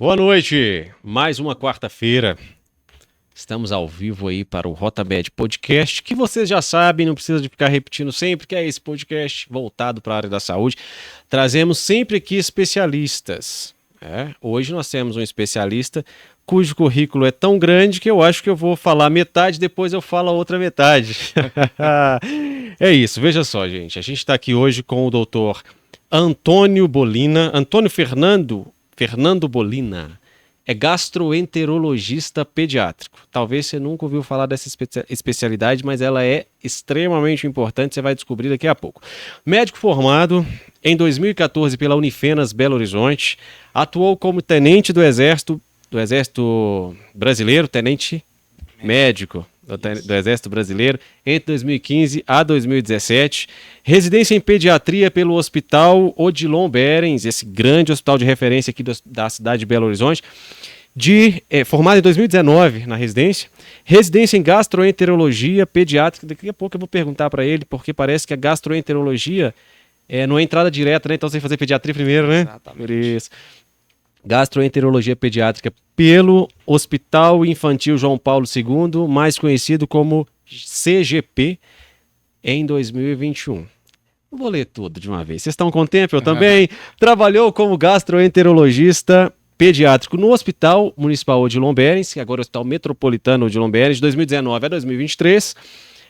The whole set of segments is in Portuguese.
Boa noite, mais uma quarta-feira. Estamos ao vivo aí para o RotaMed Podcast, que vocês já sabem, não precisa de ficar repetindo sempre, que é esse podcast voltado para a área da saúde. Trazemos sempre aqui especialistas. Hoje nós temos um especialista cujo currículo é tão grande que eu acho que eu vou falar metade, depois eu falo a outra metade. É isso, veja só, gente. A gente está aqui hoje com o doutor Antônio Fernando Bolina. É gastroenterologista pediátrico. Talvez você nunca ouviu falar dessa especialidade, mas ela é extremamente importante, você vai descobrir daqui a pouco. Médico formado em 2014 pela Unifenas Belo Horizonte, atuou como tenente do Exército Brasileiro, tenente médico do Exército Brasileiro, entre 2015 a 2017. Residência em pediatria pelo Hospital Odilon Berens, esse grande hospital de referência aqui da cidade de Belo Horizonte. Formado em 2019 na residência. Residência em gastroenterologia pediátrica. Daqui a pouco eu vou perguntar para ele, porque parece que a gastroenterologia não é entrada direta, né? Então você tem que fazer pediatria primeiro, né? Exatamente. Por isso. Gastroenterologia pediátrica pelo Hospital Infantil João Paulo II, mais conhecido como CGP, em 2021. Não vou ler tudo de uma vez. Vocês estão com tempo? Eu também. Trabalhou como gastroenterologista pediátrico no Hospital Municipal Odilon Berens, que agora é o Hospital Metropolitano Odilon Berens, de 2019 a 2023.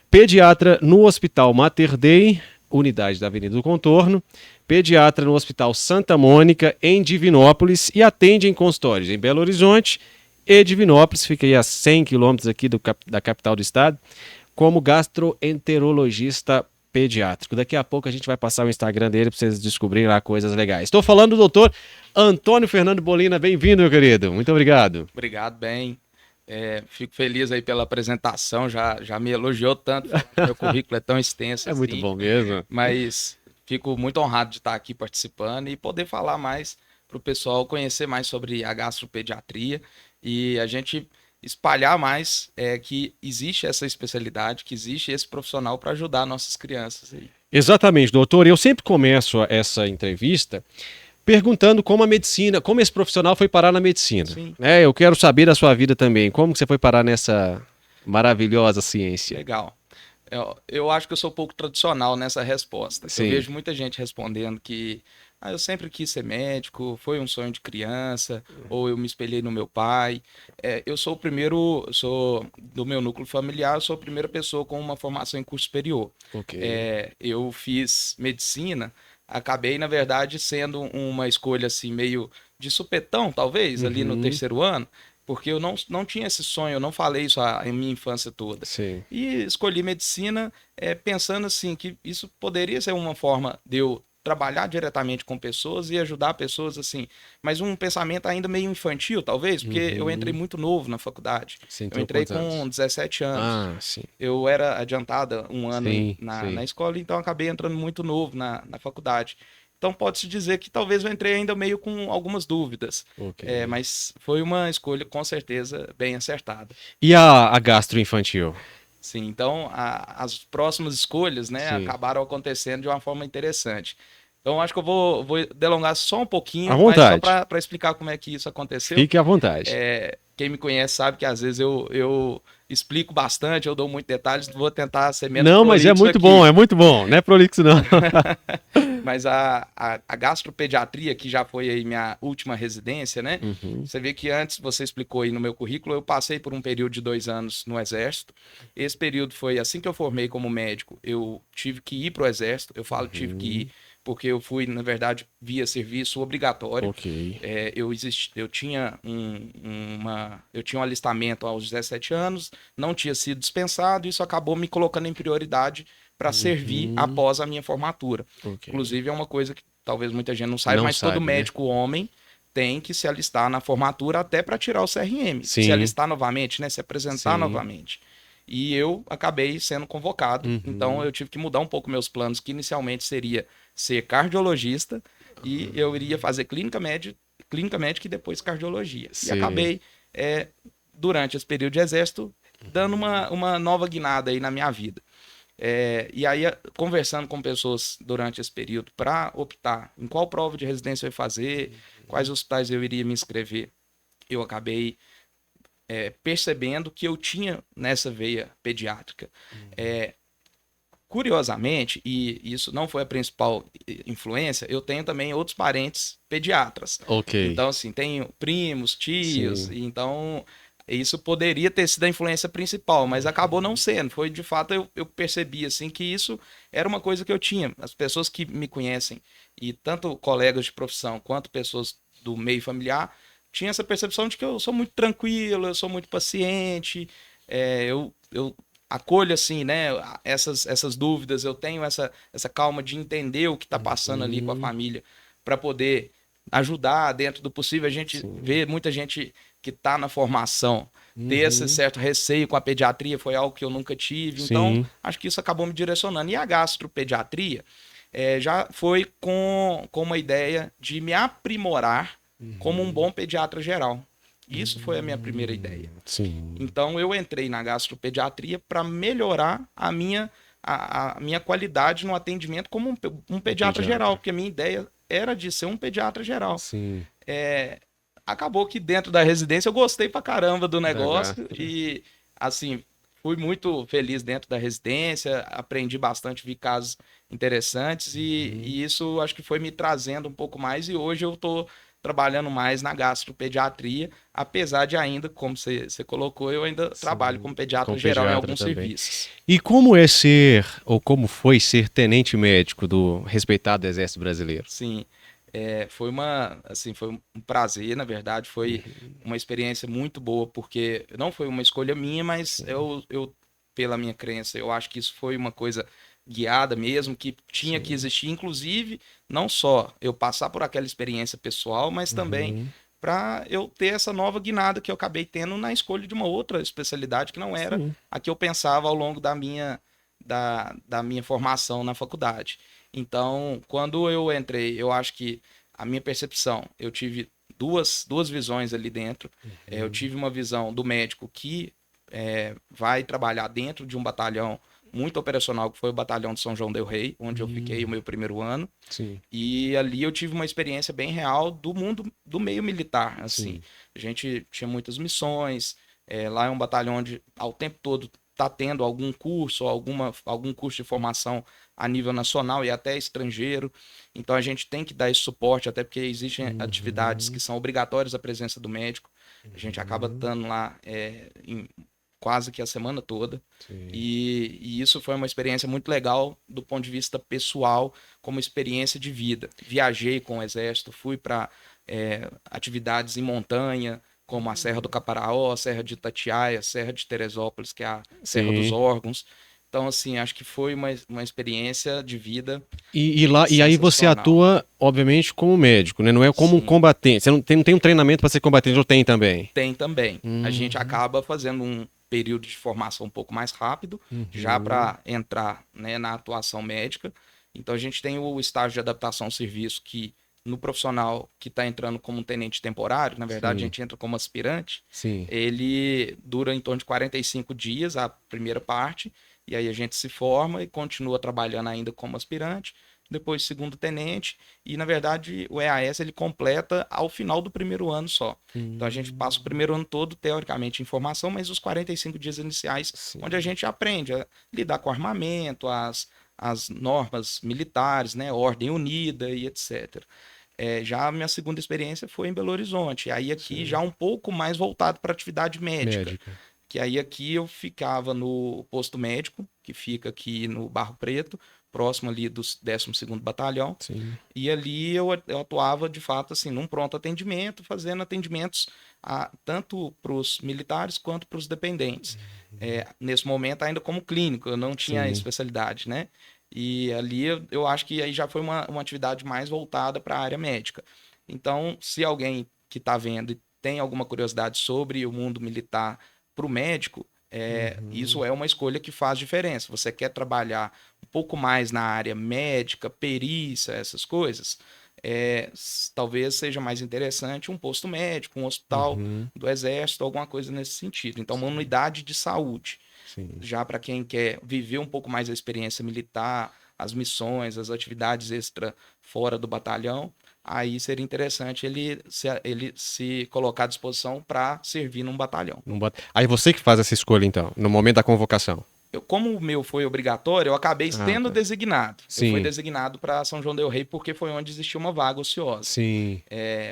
Pediatra no Hospital Mater Dei, unidade da Avenida do Contorno. Pediatra no Hospital Santa Mônica, em Divinópolis, e atende em consultórios em Belo Horizonte e Divinópolis, fica aí a 100 quilômetros aqui da capital do estado, como gastroenterologista pediátrico. Daqui a pouco a gente vai passar o Instagram dele para vocês descobrirem lá coisas legais. Estou falando do doutor Antônio Fernando Bolina. Bem-vindo, meu querido. Muito obrigado. Obrigado, bem. Fico feliz aí pela apresentação, já me elogiou tanto, meu currículo é tão extenso É assim, muito bom mesmo. mas fico muito honrado de estar aqui participando e poder falar mais para o pessoal conhecer mais sobre a gastropediatria e a gente espalhar mais que existe essa especialidade, que existe esse profissional para ajudar nossas crianças aí. Exatamente, doutor. Eu sempre começo essa entrevista perguntando como esse profissional foi parar na medicina. Sim. Eu quero saber da sua vida também. Como que você foi parar nessa maravilhosa ciência? Legal. Eu acho que eu sou um pouco tradicional nessa resposta. Sim. Eu vejo muita gente respondendo que eu sempre quis ser médico, foi um sonho de criança, ou eu me espelhei no meu pai. Eu sou do meu núcleo familiar, eu sou a primeira pessoa com uma formação em curso superior. Ok. Eu fiz medicina, acabei, na verdade, sendo uma escolha assim, meio de supetão, talvez, ali no terceiro ano, porque eu não tinha esse sonho, eu não falei isso a minha infância toda. Sim. E escolhi medicina pensando assim, que isso poderia ser uma forma de eu trabalhar diretamente com pessoas e ajudar pessoas assim, mas um pensamento ainda meio infantil, talvez, porque eu entrei muito novo na faculdade. Você Eu entrou entrei quantos anos? com 17 anos. Ah, sim. Eu era adiantada um ano Sim, na sim. escola, então acabei entrando muito novo na faculdade. Então pode-se dizer que talvez eu entrei ainda meio com algumas dúvidas, Ok. mas foi uma escolha com certeza bem acertada. E a gastroinfantil? Sim, então as próximas escolhas, né, Sim. acabaram acontecendo de uma forma interessante. Então acho que eu vou delongar só um pouquinho, À mas só vontade. para explicar como é que isso aconteceu. Fique à vontade. Quem me conhece sabe que às vezes eu explico bastante, eu dou muitos detalhes, vou tentar ser menos Não, mas é prolixo muito aqui. bom, é muito bom. Não é prolixo, não. Mas a gastropediatria, que já foi aí minha última residência, né? Você vê que antes, você explicou aí no meu currículo, eu passei por um período de 2 anos no Exército. Esse período foi assim que eu formei como médico, eu tive que ir para o Exército. Eu falo tive que ir porque eu fui, na verdade, via serviço obrigatório. Ok. Eu tinha eu tinha um alistamento aos 17 anos, não tinha sido dispensado, isso acabou me colocando em prioridade para servir após a minha formatura. Ok. Inclusive, é uma coisa que talvez muita gente não saiba, Não mas sabe, todo né? médico homem tem que se alistar na formatura até para tirar o CRM. Sim. Se alistar novamente, né? Se apresentar Sim. novamente. E eu acabei sendo convocado, então eu tive que mudar um pouco meus planos, que inicialmente seria ser cardiologista e eu iria fazer clínica médica e depois cardiologia. Sim. E acabei, durante esse período de exército, dando uma nova guinada aí na minha vida. E aí, conversando com pessoas durante esse período para optar em qual prova de residência eu ia fazer, quais hospitais eu iria me inscrever, eu acabei percebendo que eu tinha nessa veia pediátrica. Curiosamente, e isso não foi a principal influência, eu tenho também outros parentes pediatras. Ok. Então, assim, tenho primos, tios, Sim. então isso poderia ter sido a influência principal, mas acabou não sendo. Foi, de fato, eu percebi, assim, que isso era uma coisa que eu tinha. As pessoas que me conhecem, e tanto colegas de profissão quanto pessoas do meio familiar, tinham essa percepção de que eu sou muito tranquilo, eu sou muito paciente, eu acolho assim, né, essas dúvidas, eu tenho essa calma de entender o que está passando ali com a família para poder ajudar dentro do possível. A gente Sim. vê muita gente que está na formação ter esse Uhum. certo receio com a pediatria, foi algo que eu nunca tive, então Sim. acho que isso acabou me direcionando. E a gastropediatria já foi com uma ideia de me aprimorar como um bom pediatra geral. Isso foi a minha primeira ideia. Sim. Então eu entrei na gastropediatria para melhorar a minha qualidade no atendimento como um pediatra geral, Pediatra. porque a minha ideia era de ser um pediatra geral. Sim. Acabou que dentro da residência eu gostei pra caramba do Da negócio gastro. e assim, fui muito feliz dentro da residência, aprendi bastante, vi casos interessantes e isso acho que foi me trazendo um pouco mais e hoje eu tô trabalhando mais na gastropediatria, apesar de ainda, como você colocou, eu ainda trabalho Sim. como pediatra Com geral em pediatra alguns também. serviços. E como é ser, ou como foi ser tenente médico do respeitado Exército Brasileiro? Sim, foi um prazer, na verdade, foi uma experiência muito boa, porque não foi uma escolha minha, mas Sim. pela minha crença, eu acho que isso foi uma coisa guiada mesmo, que tinha que Sim. existir, inclusive, não só eu passar por aquela experiência pessoal, mas também Uhum. para eu ter essa nova guinada que eu acabei tendo na escolha de uma outra especialidade que não era Sim. a que eu pensava ao longo da minha formação na faculdade. Então, quando eu entrei, eu acho que a minha percepção, eu tive duas visões ali dentro. Eu tive uma visão do médico que vai trabalhar dentro de um batalhão muito operacional, que foi o Batalhão de São João del Rei, onde eu fiquei o meu primeiro ano. Sim. E ali eu tive uma experiência bem real do mundo do meio militar, assim. Sim. A gente tinha muitas missões, lá é um batalhão onde ao tempo todo está tendo algum curso, algum curso de formação a nível nacional e até estrangeiro. Então a gente tem que dar esse suporte, até porque existem atividades que Uhum. são obrigatórias a presença do médico. A gente acaba Uhum. estando lá em quase que a semana toda. Sim. E isso foi uma experiência muito legal do ponto de vista pessoal, como experiência de vida. Viajei com o Exército, fui para atividades em montanha, como a Serra do Caparaó, a Serra de Itatiaia, a Serra de Teresópolis, que é a Serra dos Sim. Órgãos. Então, assim, acho que foi uma experiência de vida E aí você sensacional. atua, obviamente, como médico, né? Não é como um Sim, combatente. Você não tem um treinamento para ser combatente, ou tem também? tem também. A gente Uhum. acaba fazendo um período de formação um pouco mais rápido, já Uhum. para entrar, né, na atuação médica. Então a gente tem o estágio de adaptação ao serviço que no profissional que está entrando como um tenente temporário, na verdade a Sim. gente entra como aspirante, Sim. ele dura em torno de 45 dias a primeira parte, e aí a gente se forma e continua trabalhando ainda como aspirante, depois segundo tenente, e na verdade o EAS ele completa ao final do primeiro ano só. Então a gente passa o primeiro ano todo, teoricamente, em formação, mas os 45 dias iniciais, onde a Sim. gente aprende a lidar com armamento, as normas militares, né, ordem unida e etc. Já a minha segunda experiência foi em Belo Horizonte, e aí aqui já Sim. um pouco mais voltado para atividade médica, Médica. que aí aqui eu ficava no posto médico, que fica aqui no Barro Preto, próximo ali do 12º Batalhão, Sim. e ali eu atuava de fato assim num pronto atendimento, fazendo atendimentos tanto para os militares quanto para os dependentes. Nesse momento ainda como clínico, eu não tinha Sim. especialidade, né? E ali eu acho que aí já foi uma atividade mais voltada para a área médica. Então, se alguém que está vendo e tem alguma curiosidade sobre o mundo militar para o médico, Uhum. isso é uma escolha que faz diferença. Você quer trabalhar um pouco mais na área médica, perícia, essas coisas, talvez seja mais interessante um posto médico, um hospital Uhum. do Exército, alguma coisa nesse sentido. Então, uma Sim. unidade de saúde. Sim. Já para quem quer viver um pouco mais a experiência militar, as missões, as atividades extra fora do batalhão, aí seria interessante ele se colocar à disposição para servir num batalhão. Aí você que faz essa escolha, então, no momento da convocação. Como o meu foi obrigatório, eu acabei sendo tá. designado. Sim. Eu fui designado para São João del Rei porque foi onde existia uma vaga ociosa. Sim.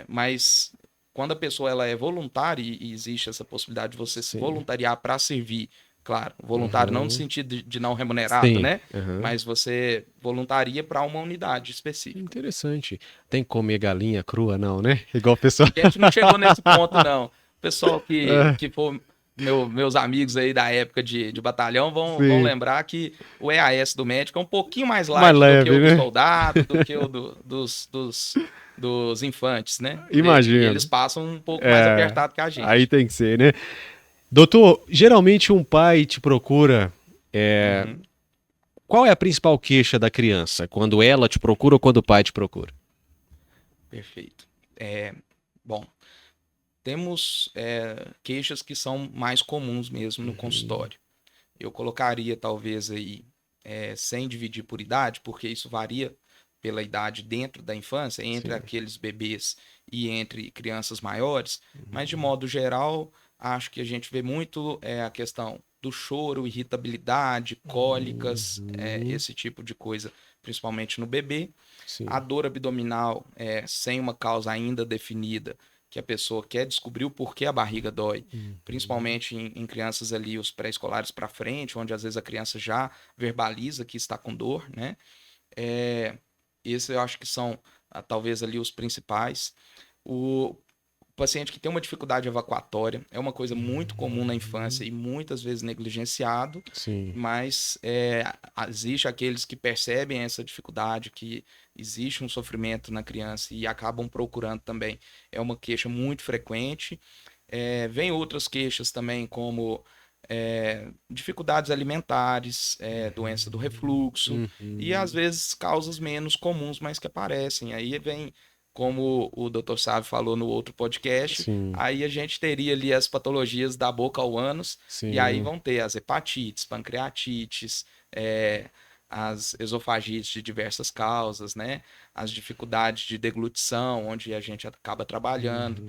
Mas quando a pessoa ela é voluntária e existe essa possibilidade de você se voluntariar para servir, claro, voluntário não no sentido de não remunerado, né? Mas você voluntaria para uma unidade específica. Interessante. Tem que comer galinha crua, não, né? Igual o pessoal. A gente não chegou nesse ponto, não. O pessoal que for meus amigos aí da época de batalhão vão lembrar que o EAS do médico é um pouquinho mais light do que o do soldado, do que o dos infantes, né? Imagina. Eles passam um pouco mais apertado que a gente. Aí tem que ser, né? Doutor, geralmente um pai te procura. Qual é a principal queixa da criança? Quando ela te procura ou quando o pai te procura? Perfeito. Bom, temos queixas que são mais comuns mesmo no consultório. Eu colocaria talvez aí, sem dividir por idade, porque isso varia pela idade dentro da infância, entre aqueles bebês e entre crianças maiores, mas de modo geral, acho que a gente vê muito a questão do choro, irritabilidade, cólicas, esse tipo de coisa, principalmente no bebê. A dor abdominal sem uma causa ainda definida, que a pessoa quer descobrir o porquê a barriga dói, principalmente em crianças ali, os pré-escolares para frente, onde às vezes a criança já verbaliza que está com dor, né? Esses eu acho que são talvez ali os principais. O paciente que tem uma dificuldade evacuatória é uma coisa muito comum na infância e muitas vezes negligenciado, mas existe aqueles que percebem essa dificuldade, que existe um sofrimento na criança e acabam procurando também. É uma queixa muito frequente. Vem outras queixas também, como dificuldades alimentares, doença do refluxo e às vezes causas menos comuns, mas que aparecem. Aí vem, como o Dr. Sávio falou no outro podcast, aí a gente teria ali as patologias da boca ao ânus, e aí vão ter as hepatites, pancreatites, as esofagites de diversas causas, né? As dificuldades de deglutição, onde a gente acaba trabalhando,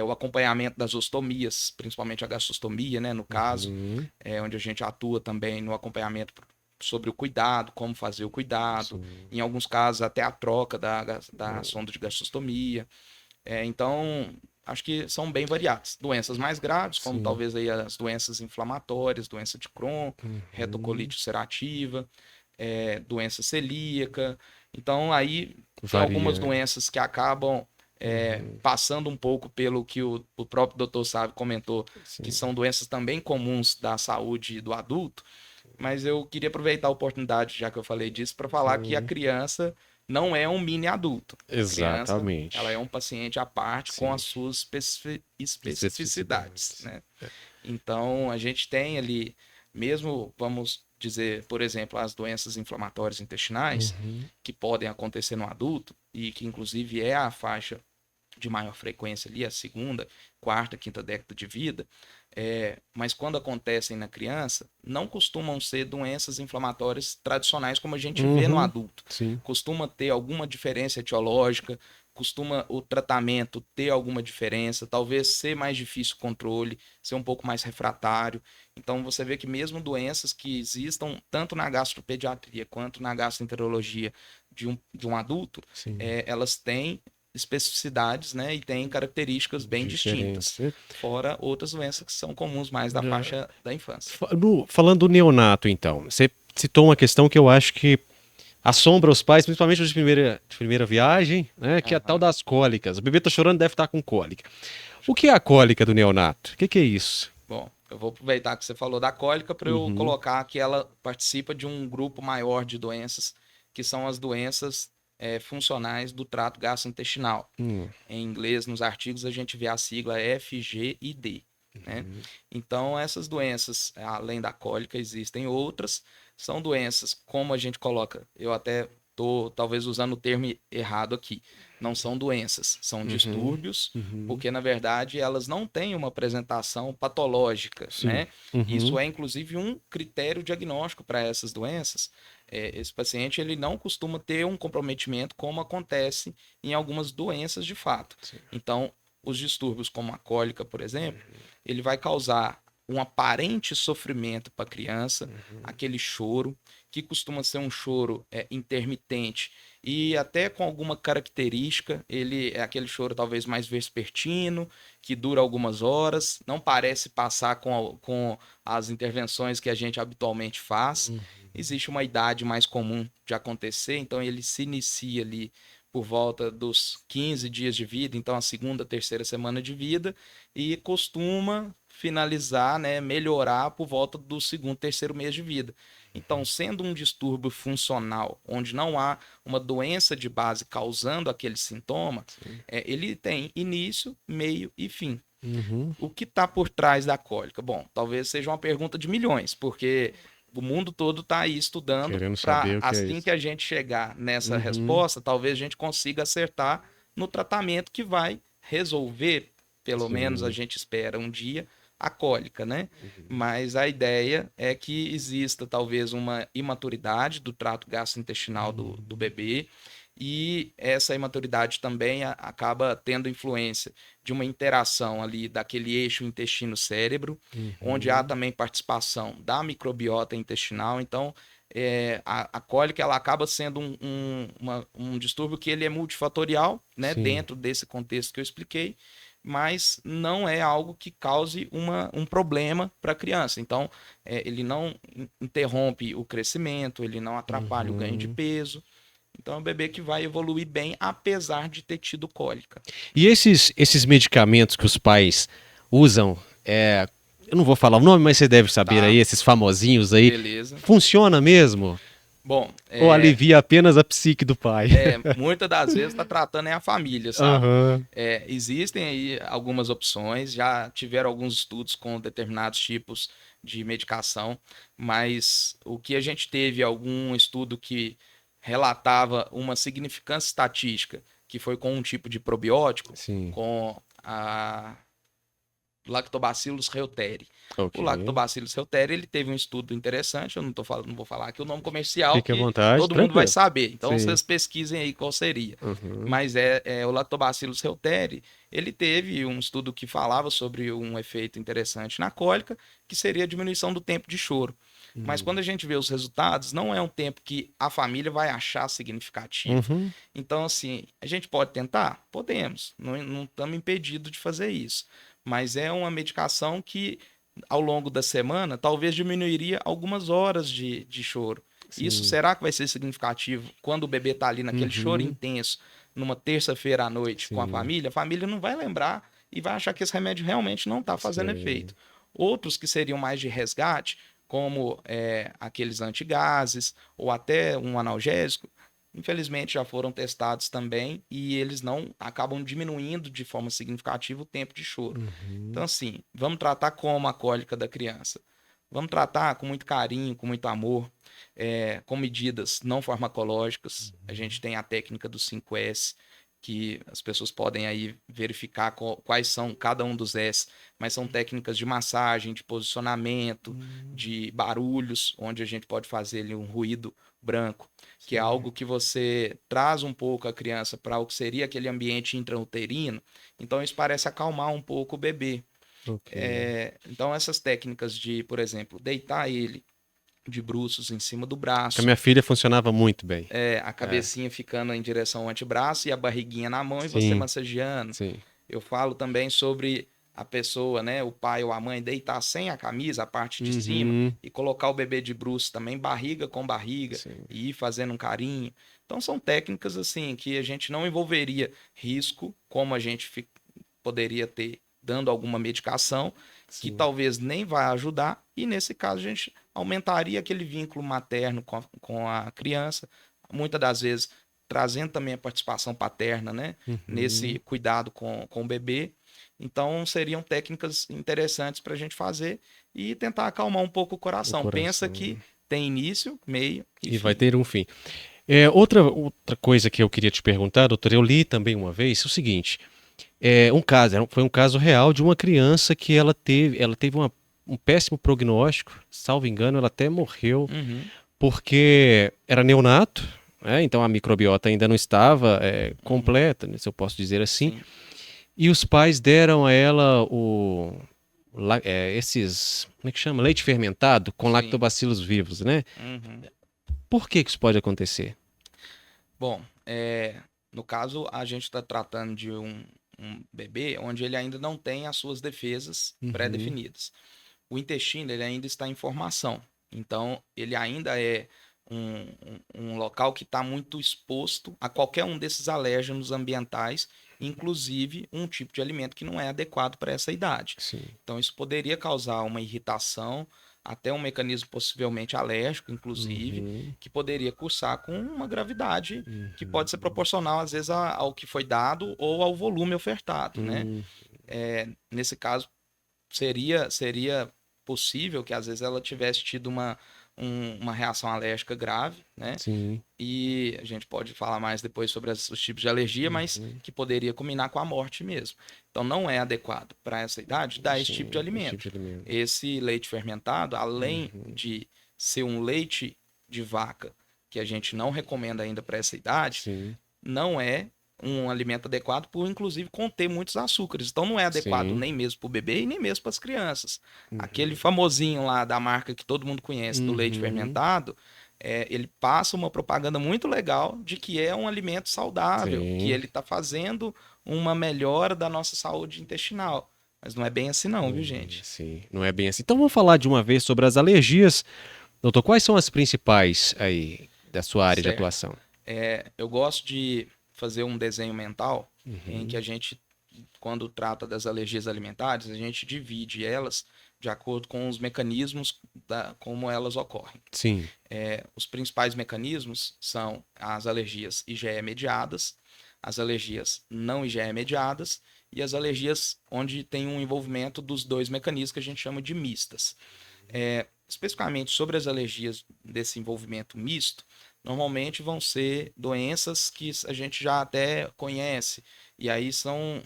o acompanhamento das ostomias, principalmente a gastrostomia, né? No caso, onde a gente atua também no acompanhamento sobre o cuidado, como fazer o cuidado, em alguns casos até a troca da sonda de gastrostomia. Então, acho que são bem variadas. Doenças mais graves, como talvez aí as doenças inflamatórias, doença de Crohn, retocolite ulcerativa, doença celíaca. Então, aí tem algumas doenças que acabam passando um pouco pelo que o próprio Dr. Sávio comentou, que são doenças também comuns da saúde do adulto, mas eu queria aproveitar a oportunidade, já que eu falei disso, para falar que a criança não é um mini adulto. Exatamente. Criança, ela é um paciente à parte com as suas especificidades, né? Então, a gente tem ali, mesmo, vamos dizer, por exemplo, as doenças inflamatórias intestinais, que podem acontecer no adulto, e que inclusive é a faixa de maior frequência ali, a segunda, quarta, quinta década de vida, mas quando acontecem na criança, não costumam ser doenças inflamatórias tradicionais como a gente vê no adulto. Costuma ter alguma diferença etiológica, costuma o tratamento ter alguma diferença, talvez ser mais difícil o controle, ser um pouco mais refratário. Então você vê que mesmo doenças que existam tanto na gastropediatria quanto na gastroenterologia de um adulto, elas têm especificidades, né, e tem características bem distintas, fora outras doenças que são comuns mais da faixa da infância. Falando do neonato, então, você citou uma questão que eu acho que assombra os pais, principalmente os de primeira viagem, né, que é a tal das cólicas. O bebê tá chorando, deve estar com cólica. O que é a cólica do neonato? O que é isso? Bom, eu vou aproveitar que você falou da cólica para eu colocar que ela participa de um grupo maior de doenças, que são as doenças funcionais do trato gastrointestinal. Em inglês, nos artigos, a gente vê a sigla FGID. Né? Então, essas doenças, além da cólica, existem outras. São doenças, como a gente coloca, eu até estou talvez usando o termo errado aqui. Não são doenças, são distúrbios, porque na verdade elas não têm uma apresentação patológica, né? Isso é inclusive um critério diagnóstico para essas doenças, esse paciente ele não costuma ter um comprometimento como acontece em algumas doenças de fato. Sim. Então, os distúrbios como a cólica, por exemplo, ele vai causar um aparente sofrimento para a criança, aquele choro, que costuma ser um choro intermitente e até com alguma característica, ele é aquele choro talvez mais vespertino, que dura algumas horas, não parece passar com as intervenções que a gente habitualmente faz. Existe uma idade mais comum de acontecer, então ele se inicia ali por volta dos 15 dias de vida, então a segunda, terceira semana de vida, e costuma finalizar, né, melhorar por volta do segundo, terceiro mês de vida. Então, sendo um distúrbio funcional, onde não há uma doença de base causando aquele sintoma, ele tem início, meio e fim. O que está por trás da cólica? Bom, talvez seja uma pergunta de milhões, porque o mundo todo está aí estudando Querendo para saber o que é assim isso. que a gente chegar nessa resposta, talvez a gente consiga acertar no tratamento que vai resolver, pelo menos a gente espera um dia, a cólica, né? Mas a ideia é que exista talvez uma imaturidade do trato gastrointestinal do bebê, e essa imaturidade também acaba tendo influência de uma interação ali daquele eixo intestino-cérebro, onde há também participação da microbiota intestinal. Então, a cólica ela acaba sendo um distúrbio que ele é multifatorial, né, Sim. dentro desse contexto que eu expliquei, mas não é algo que cause um problema para a criança. Então, ele não interrompe o crescimento, ele não atrapalha o ganho de peso. Então, é um bebê que vai evoluir bem, apesar de ter tido cólica. E esses medicamentos que os pais usam, eu não vou falar o nome, mas você deve saber Tá. aí, esses famosinhos aí, Beleza. funciona mesmo? Bom, Ou alivia apenas a psique do pai? muitas das vezes está tratando a família, sabe? Aham. Existem aí algumas opções, já tiveram alguns estudos com determinados tipos de medicação, mas o que a gente teve algum estudo que relatava uma significância estatística, que foi com um tipo de probiótico, Sim. com a Lactobacillus reuteri. Ok. O Lactobacillus reuteri, ele teve um estudo interessante, eu não vou falar aqui o nome comercial, Fique à que vontade, todo mundo vai tranquilo. saber. Então Sim. vocês pesquisem aí qual seria. Uhum. Mas o Lactobacillus reuteri, ele teve um estudo que falava sobre um efeito interessante na cólica, que seria a diminuição do tempo de choro. Mas quando a gente vê os resultados, não é um tempo que a família vai achar significativo. Uhum. Então, assim, a gente pode tentar? Podemos. Não estamos impedidos de fazer isso. Mas é uma medicação que, ao longo da semana, talvez diminuiria algumas horas de choro. Sim. Isso será que vai ser significativo quando o bebê está ali naquele choro intenso, numa terça-feira à noite com a família não vai lembrar e vai achar que esse remédio realmente não está fazendo efeito. Outros que seriam mais de resgate, como aqueles antigases ou até um analgésico, infelizmente já foram testados também e eles não acabam diminuindo de forma significativa o tempo de choro. Então, assim, vamos tratar como a cólica da criança. Vamos tratar com muito carinho, com muito amor, com medidas não farmacológicas. A gente tem a técnica do 5S, que as pessoas podem aí verificar quais são cada um dos S, mas são técnicas de massagem, de posicionamento, de barulhos, onde a gente pode fazer ali um ruído branco, que é algo que você traz um pouco a criança para o que seria aquele ambiente intrauterino, então isso parece acalmar um pouco o bebê. Ok. Então essas técnicas de, por exemplo, deitar ele de bruços em cima do Com a braço, minha filha funcionava muito bem. a cabecinha ficando em direção ao antebraço e a barriguinha na mão e você Sim. massageando. Sim. Eu falo também sobre a pessoa, né, o pai ou a mãe deitar sem a camisa, a parte de cima, e colocar o bebê de bruços também, barriga com barriga, Sim. e ir fazendo um carinho. Então são técnicas assim que a gente não envolveria risco, como a gente poderia ter dando alguma medicação, que talvez nem vai ajudar, e nesse caso a gente aumentaria aquele vínculo materno com a criança, muitas das vezes trazendo também a participação paterna, né, nesse cuidado com o bebê. Então seriam técnicas interessantes para a gente fazer e tentar acalmar um pouco o coração. Pensa que tem início, meio e fim. Vai ter um fim. Outra coisa que eu queria te perguntar, doutor, eu li também uma vez o seguinte: foi um caso real de uma criança que ela teve um péssimo prognóstico, salvo engano, ela até morreu porque era neonato, né? Então a microbiota ainda não estava completa, né, se eu posso dizer assim. Sim. E os pais deram a ela esses, como é que chama? Leite fermentado com Sim. lactobacilos vivos, né? Uhum. Por que que isso pode acontecer? Bom, no caso, a gente está tratando de um bebê onde ele ainda não tem as suas defesas Uhum. pré-definidas. O intestino ele ainda está em formação. Então, ele ainda é um local que está muito exposto a qualquer um desses alérgenos ambientais, inclusive um tipo de alimento que não é adequado para essa idade. Sim. Então, isso poderia causar uma irritação, até um mecanismo possivelmente alérgico, inclusive, Uhum. que poderia cursar com uma gravidade que Uhum. pode ser proporcional, às vezes, ao que foi dado ou ao volume ofertado, né? Uhum. Nesse caso, seria possível que às vezes ela tivesse tido uma reação alérgica grave, né? Sim. E a gente pode falar mais depois sobre os tipos de alergia, mas Uhum. que poderia culminar com a morte mesmo. Então não é adequado para essa idade dar esse tipo de Sim. Esse tipo alimento. de alimento. Esse leite fermentado, além Uhum. de ser um leite de vaca que a gente não recomenda ainda para essa idade, Sim. não é um alimento adequado por, inclusive, conter muitos açúcares. Então, não é adequado Sim. nem mesmo para o bebê e nem mesmo para as crianças. Aquele Uhum. famosinho lá da marca que todo mundo conhece, do leite Uhum. fermentado, ele passa uma propaganda muito legal de que é um alimento saudável, que Sim. ele está fazendo uma melhora da nossa saúde intestinal. Mas não é bem assim não, viu, gente? Sim. Não é bem assim. Então vamos falar de uma vez sobre as alergias. Doutor, quais são as principais aí da sua área de Certo. atuação? Eu gosto de fazer um desenho mental em que Uhum. a gente, quando trata das alergias alimentares, a gente divide elas de acordo com os mecanismos como elas ocorrem. Sim. Os principais mecanismos são as alergias IgE mediadas, as alergias não IgE mediadas e as alergias onde tem um envolvimento dos dois mecanismos que a gente chama de mistas. Especificamente sobre as alergias desse envolvimento misto, normalmente vão ser doenças que a gente já até conhece, e aí são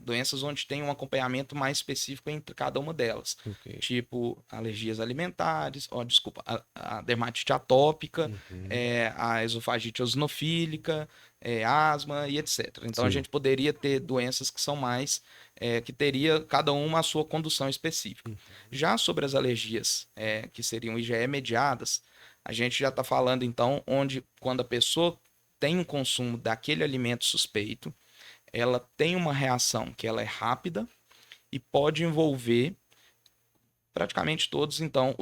doenças onde tem um acompanhamento mais específico entre cada uma delas, Ok. tipo alergias alimentares, desculpa, a dermatite atópica, Uhum. a esofagite eosinofílica, asma e etc. Então a Sim. gente poderia ter doenças que são mais, que teria cada uma a sua condução específica. Já sobre as alergias que seriam IgE mediadas, a gente já está falando então onde quando a pessoa tem um consumo daquele alimento suspeito, ela tem uma reação que ela é rápida e pode envolver praticamente todos então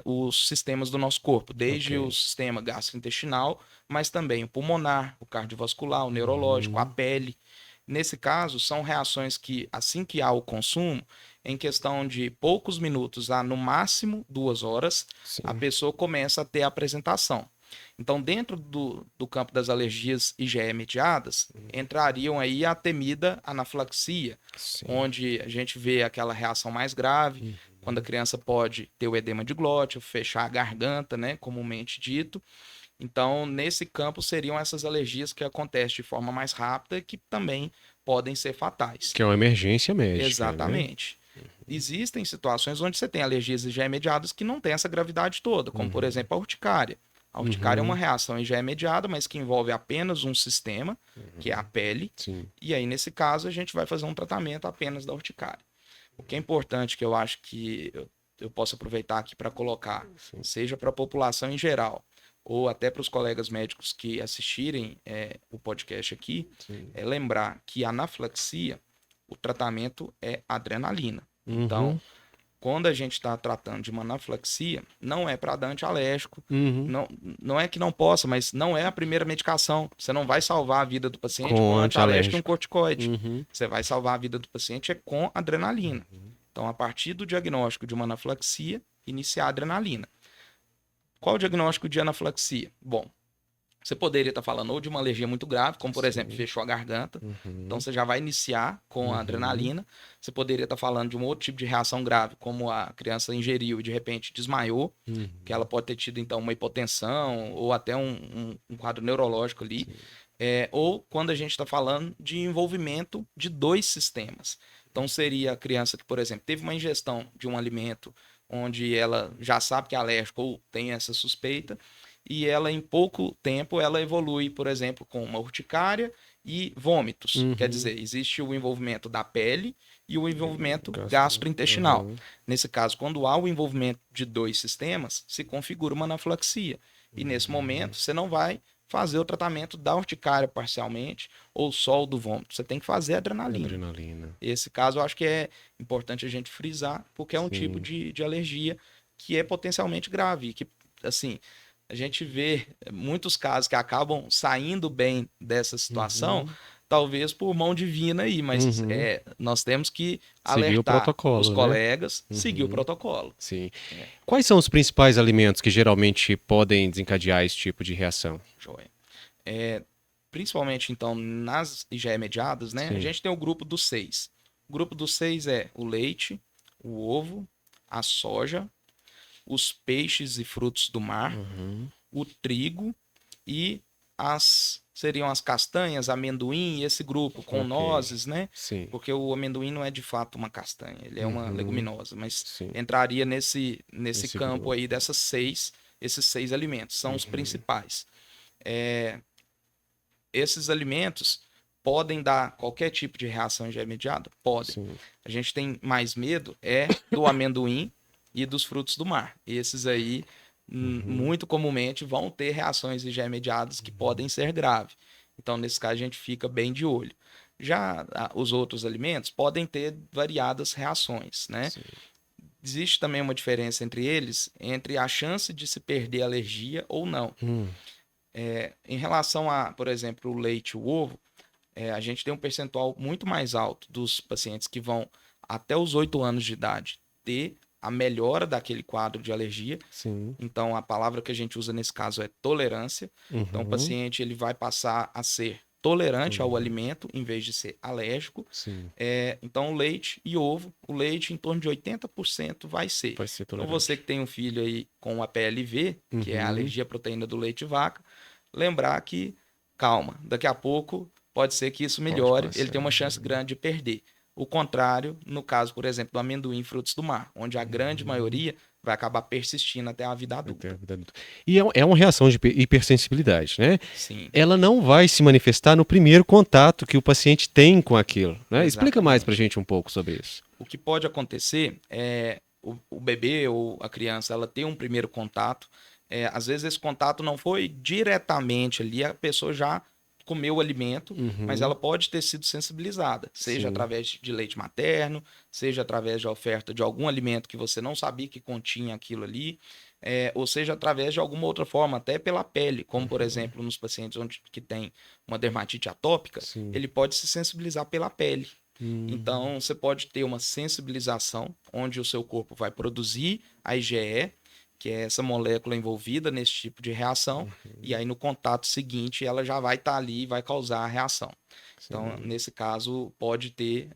os sistemas do nosso corpo, desde o Ok. sistema gastrointestinal, mas também o pulmonar, o cardiovascular, o neurológico, a Uhum. pele. Nesse caso, são reações que, assim que há o consumo, em questão de poucos minutos a no máximo 2 horas, a Sim. pessoa começa a ter a apresentação. Então, dentro do campo das alergias IgE mediadas, entrariam aí a temida anafilaxia, Sim. onde a gente vê aquela reação mais grave, quando a Uhum. criança pode ter o edema de glote, fechar a garganta, né, comumente dito. Então, nesse campo seriam essas alergias que acontecem de forma mais rápida e que também podem ser fatais. Que é uma emergência médica, né? Exatamente. Existem situações onde você tem alergias IgE mediadas que não tem essa gravidade toda, como por Uhum. exemplo a urticária. A urticária é uma Uhum. reação IgE mediada, mas que envolve apenas um sistema, que é a Uhum. pele, Sim. e aí nesse caso a gente vai fazer um tratamento apenas da urticária. O que é importante que eu acho que eu posso aproveitar aqui para colocar, Sim. seja para a população em geral, ou até para os colegas médicos que assistirem o podcast aqui, Sim. é lembrar que a anafilaxia, o tratamento é adrenalina. Então, Uhum. quando a gente está tratando de uma anafilaxia, não é para dar antialérgico, Uhum. não, não é que não possa, mas não é a primeira medicação. Você não vai salvar a vida do paciente com Com um antialérgico e um antialérgico. corticoide. Uhum. Você vai salvar a vida do paciente com adrenalina. Então, a partir do diagnóstico de uma anafilaxia, iniciar a adrenalina. Qual o diagnóstico de anafilaxia? Bom, você poderia estar falando ou de uma alergia muito grave, como por exemplo, Sim. fechou a garganta. Então Uhum. você já vai iniciar com a Uhum. adrenalina. Você poderia estar falando de um outro tipo de reação grave, como a criança ingeriu e de repente desmaiou, que ela Uhum. pode ter tido então uma hipotensão ou até um quadro neurológico ali. Sim. Ou quando a gente está falando de envolvimento de dois sistemas. Então seria a criança que, por exemplo, teve uma ingestão de um alimento onde ela já sabe que é alérgica ou tem essa suspeita, e ela em pouco tempo ela evolui, por exemplo, com uma urticária e vômitos. Quer dizer, existe o envolvimento da pele e o envolvimento gastrointestinal. Nesse caso, quando há o envolvimento de dois sistemas, se configura uma anafilaxia. E nesse momento, você não vai fazer o tratamento da urticária parcialmente ou só o do vômito. Você tem que fazer adrenalina. Esse caso eu acho que é importante a gente frisar, porque é um tipo de alergia que é potencialmente grave, que, assim, a gente vê muitos casos que acabam saindo bem dessa situação, talvez por mão divina aí, mas nós temos que Seguir o alertar protocolo, os né? colegas, seguir o protocolo. Sim. Quais são os principais alimentos que geralmente podem desencadear esse tipo de reação? Joia. Principalmente, então, nas IgE mediadas, né? A gente tem o grupo dos 6. O grupo dos 6 é o leite, o ovo, a soja, os peixes e frutos do mar, o trigo e seriam as castanhas, amendoim, esse grupo com nozes, né? Sim. Porque o amendoim não é de fato uma castanha, ele é uma leguminosa, mas Sim. entraria nesse campo grupo. aí esses 6 alimentos, são os principais. Esses alimentos podem dar qualquer tipo de reação IgE mediada? Podem. Sim. A gente tem mais medo do amendoim e dos frutos do mar. Esses aí, muito comumente, vão ter reações IgE mediadas que podem ser graves. Então, nesse caso, a gente fica bem de olho. Já os outros alimentos podem ter variadas reações, né? Sim. Existe também uma diferença entre eles, entre a chance de se perder a alergia ou não. Em relação a, por exemplo, o leite e o ovo, a gente tem um percentual muito mais alto dos pacientes que vão até os 8 anos de idade ter a melhora daquele quadro de alergia. Sim. Então, a palavra que a gente usa nesse caso é tolerância. Então, o paciente ele vai passar a ser tolerante ao alimento em vez de ser alérgico. Sim. Então, leite e ovo, o leite em torno de 80% vai ser. Vai ser Então, tolerante. você que tem um filho aí com a PLV, que é a alergia à proteína do leite de vaca, lembrar que, calma, daqui a pouco pode ser que isso melhore, ele tem uma chance grande de perder. O contrário, no caso, por exemplo, do amendoim e frutos do mar, onde a grande maioria vai acabar persistindo até a vida adulta. E é uma reação de hipersensibilidade, né? Sim. Ela não vai se manifestar no primeiro contato que o paciente tem com aquilo, né? Explica mais pra gente um pouco sobre isso. O que pode acontecer é o bebê ou a criança, ela tem um primeiro contato. Às vezes esse contato não foi diretamente ali, a pessoa já comeu o alimento, mas ela pode ter sido sensibilizada, seja através de leite materno, seja através de oferta de algum alimento que você não sabia que continha aquilo ali, ou seja através de alguma outra forma, até pela pele, como por exemplo nos pacientes que tem uma dermatite atópica, ele pode se sensibilizar pela pele. Então você pode ter uma sensibilização onde o seu corpo vai produzir a IgE, que é essa molécula envolvida nesse tipo de reação, e aí no contato seguinte ela já vai estar ali e vai causar a reação. Então, nesse caso, pode ter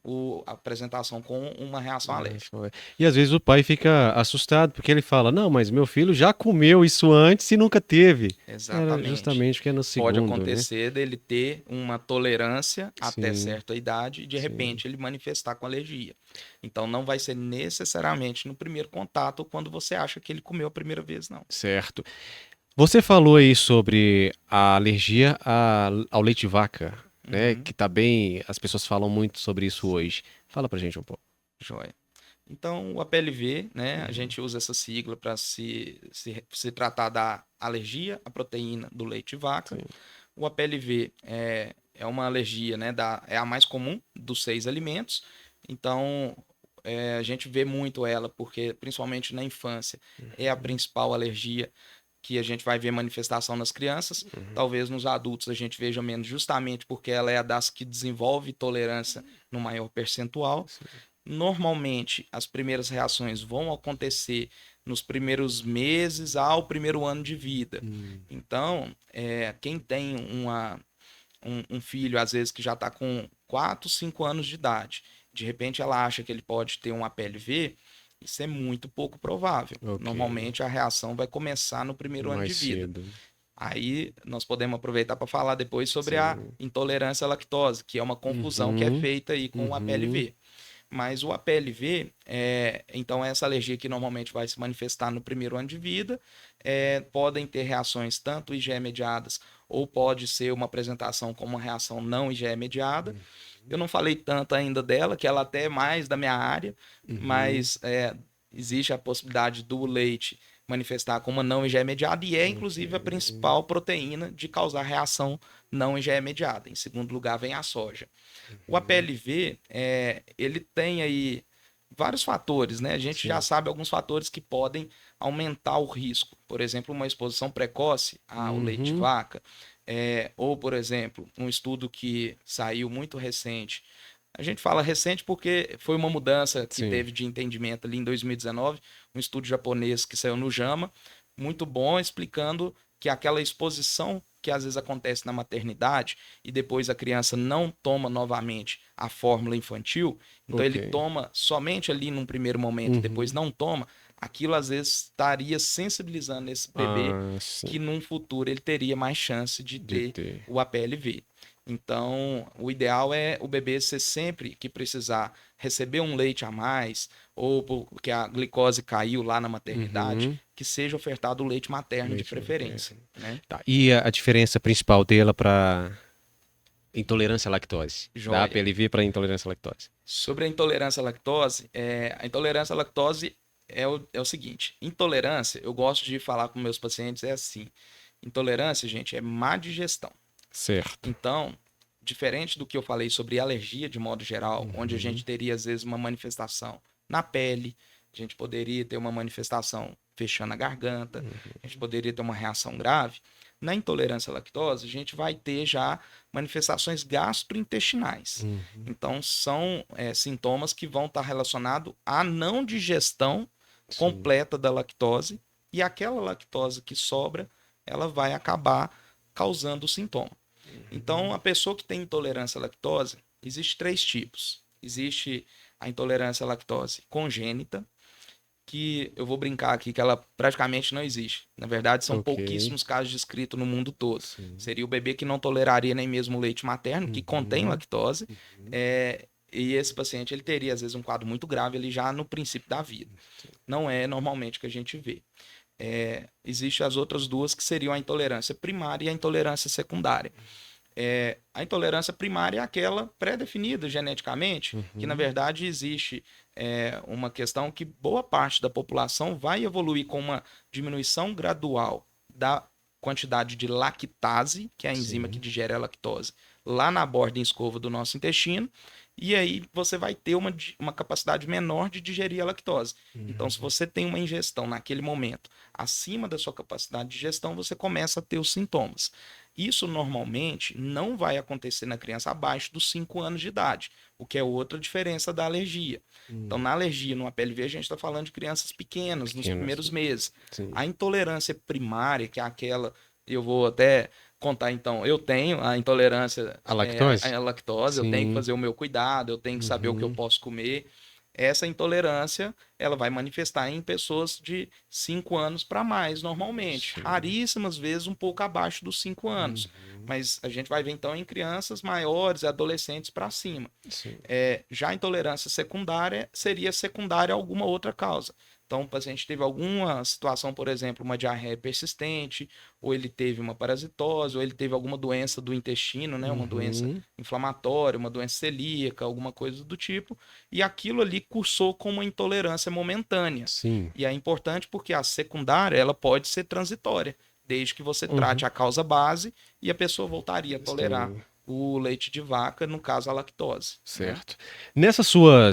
a apresentação com uma reação alérgica. E às vezes o pai fica assustado, porque ele fala, não, mas meu filho já comeu isso antes e nunca teve. Exatamente. Justamente porque é no segundo, pode acontecer dele ter uma tolerância até Sim. certa idade e de repente ele manifestar com alergia. Então não vai ser necessariamente no primeiro contato quando você acha que ele comeu a primeira vez, não. Certo. Você falou aí sobre a alergia ao leite de vaca, né? Que tá bem. As pessoas falam muito sobre isso hoje. Fala pra gente um pouco. Joia. Então, o APLV, né, a gente usa essa sigla para se tratar da alergia à proteína do leite de vaca. O APLV é uma alergia, né, é a mais comum dos 6 alimentos. Então, a gente vê muito ela, porque principalmente na infância é a principal alergia que a gente vai ver manifestação nas crianças. Talvez nos adultos a gente veja menos, justamente porque ela é a das que desenvolve tolerância no maior percentual. Normalmente, as primeiras reações vão acontecer nos primeiros meses ao primeiro ano de vida. Então, quem tem um filho, às vezes, que já está com 4, 5 anos de idade, de repente ela acha que ele pode ter um APLV, isso é muito pouco provável. Normalmente, a reação vai começar no primeiro ano de vida. Aí nós podemos aproveitar para falar depois sobre a intolerância à lactose, que é uma confusão que é feita aí com o APLV. Mas o APLV, então essa alergia que normalmente vai se manifestar no primeiro ano de vida, podem ter reações tanto IgE mediadas ou pode ser uma apresentação como uma reação não IgE mediada. Eu não falei tanto ainda dela, que ela até é mais da minha área, mas existe a possibilidade do leite manifestar como uma não IgE mediada e inclusive a principal proteína de causar reação não IgE mediada. Em segundo lugar vem a soja. O APLV, ele tem aí vários fatores, né? A gente já sabe alguns fatores que podem aumentar o risco. Por exemplo, uma exposição precoce ao leite de vaca, ou, por exemplo, um estudo que saiu muito recente. A gente fala recente porque foi uma mudança que teve de entendimento ali em 2019, um estudo japonês que saiu no JAMA, muito bom, explicando que aquela exposição que às vezes acontece na maternidade e depois a criança não toma novamente a fórmula infantil, então ele toma somente ali num primeiro momento, depois não toma, aquilo às vezes estaria sensibilizando esse bebê que num futuro ele teria mais chance de ter o APLV. Então, o ideal é o bebê ser sempre que precisar receber um leite a mais, ou porque a glicose caiu lá na maternidade, que seja ofertado o leite materno de preferência. Né? Tá. E a diferença principal dela para intolerância à lactose? Da APLV para intolerância à lactose? Sobre a intolerância à lactose, é o seguinte: intolerância, eu gosto de falar com meus pacientes, é assim: intolerância, gente, é má digestão. Certo. Então, diferente do que eu falei sobre alergia de modo geral, onde a gente teria às vezes uma manifestação na pele, a gente poderia ter uma manifestação fechando a garganta, a gente poderia ter uma reação grave. Na intolerância à lactose, a gente vai ter já manifestações gastrointestinais. Então, são sintomas que vão estar relacionados à não digestão completa da lactose, e aquela lactose que sobra, ela vai acabar causando o sintoma. Então, a pessoa que tem intolerância à lactose, existe 3 tipos. Existe a intolerância à lactose congênita, que eu vou brincar aqui que ela praticamente não existe. Na verdade, são pouquíssimos casos descritos no mundo todo. Seria o bebê que não toleraria nem mesmo o leite materno, que contém lactose, e esse paciente ele teria, às vezes, um quadro muito grave ali já no princípio da vida. Não é normalmente que a gente vê. Existem as outras duas, que seriam a intolerância primária e a intolerância secundária. A intolerância primária é aquela pré-definida geneticamente, que na verdade existe uma questão que boa parte da população vai evoluir com uma diminuição gradual da quantidade de lactase, que é a enzima que digere a lactose, lá na borda em escova do nosso intestino, e aí você vai ter uma capacidade menor de digerir a lactose. Então, se você tem uma ingestão naquele momento acima da sua capacidade de digestão, você começa a ter os sintomas. Isso normalmente não vai acontecer na criança abaixo dos 5 anos de idade, o que é outra diferença da alergia. Então, na alergia, no APLV, a gente está falando de crianças pequenas, nos primeiros meses. A intolerância primária, que é aquela, eu vou até contar então, eu tenho a intolerância à lactose, à lactose, eu tenho que fazer o meu cuidado, eu tenho que saber o que eu posso comer. Essa intolerância, ela vai manifestar em pessoas de 5 anos para mais, normalmente. Raríssimas vezes um pouco abaixo dos 5 anos. Mas a gente vai ver, então, em crianças maiores, adolescentes para cima. Já a intolerância secundária seria secundária a alguma outra causa. Então, o paciente teve alguma situação, por exemplo, uma diarreia persistente, ou ele teve uma parasitose, ou ele teve alguma doença do intestino, né? Uma doença inflamatória, uma doença celíaca, alguma coisa do tipo, e aquilo ali cursou com uma intolerância momentânea. E é importante porque a secundária, ela pode ser transitória, desde que você trate a causa base e a pessoa voltaria a tolerar o leite de vaca, no caso a lactose. Certo. Né? Nessa sua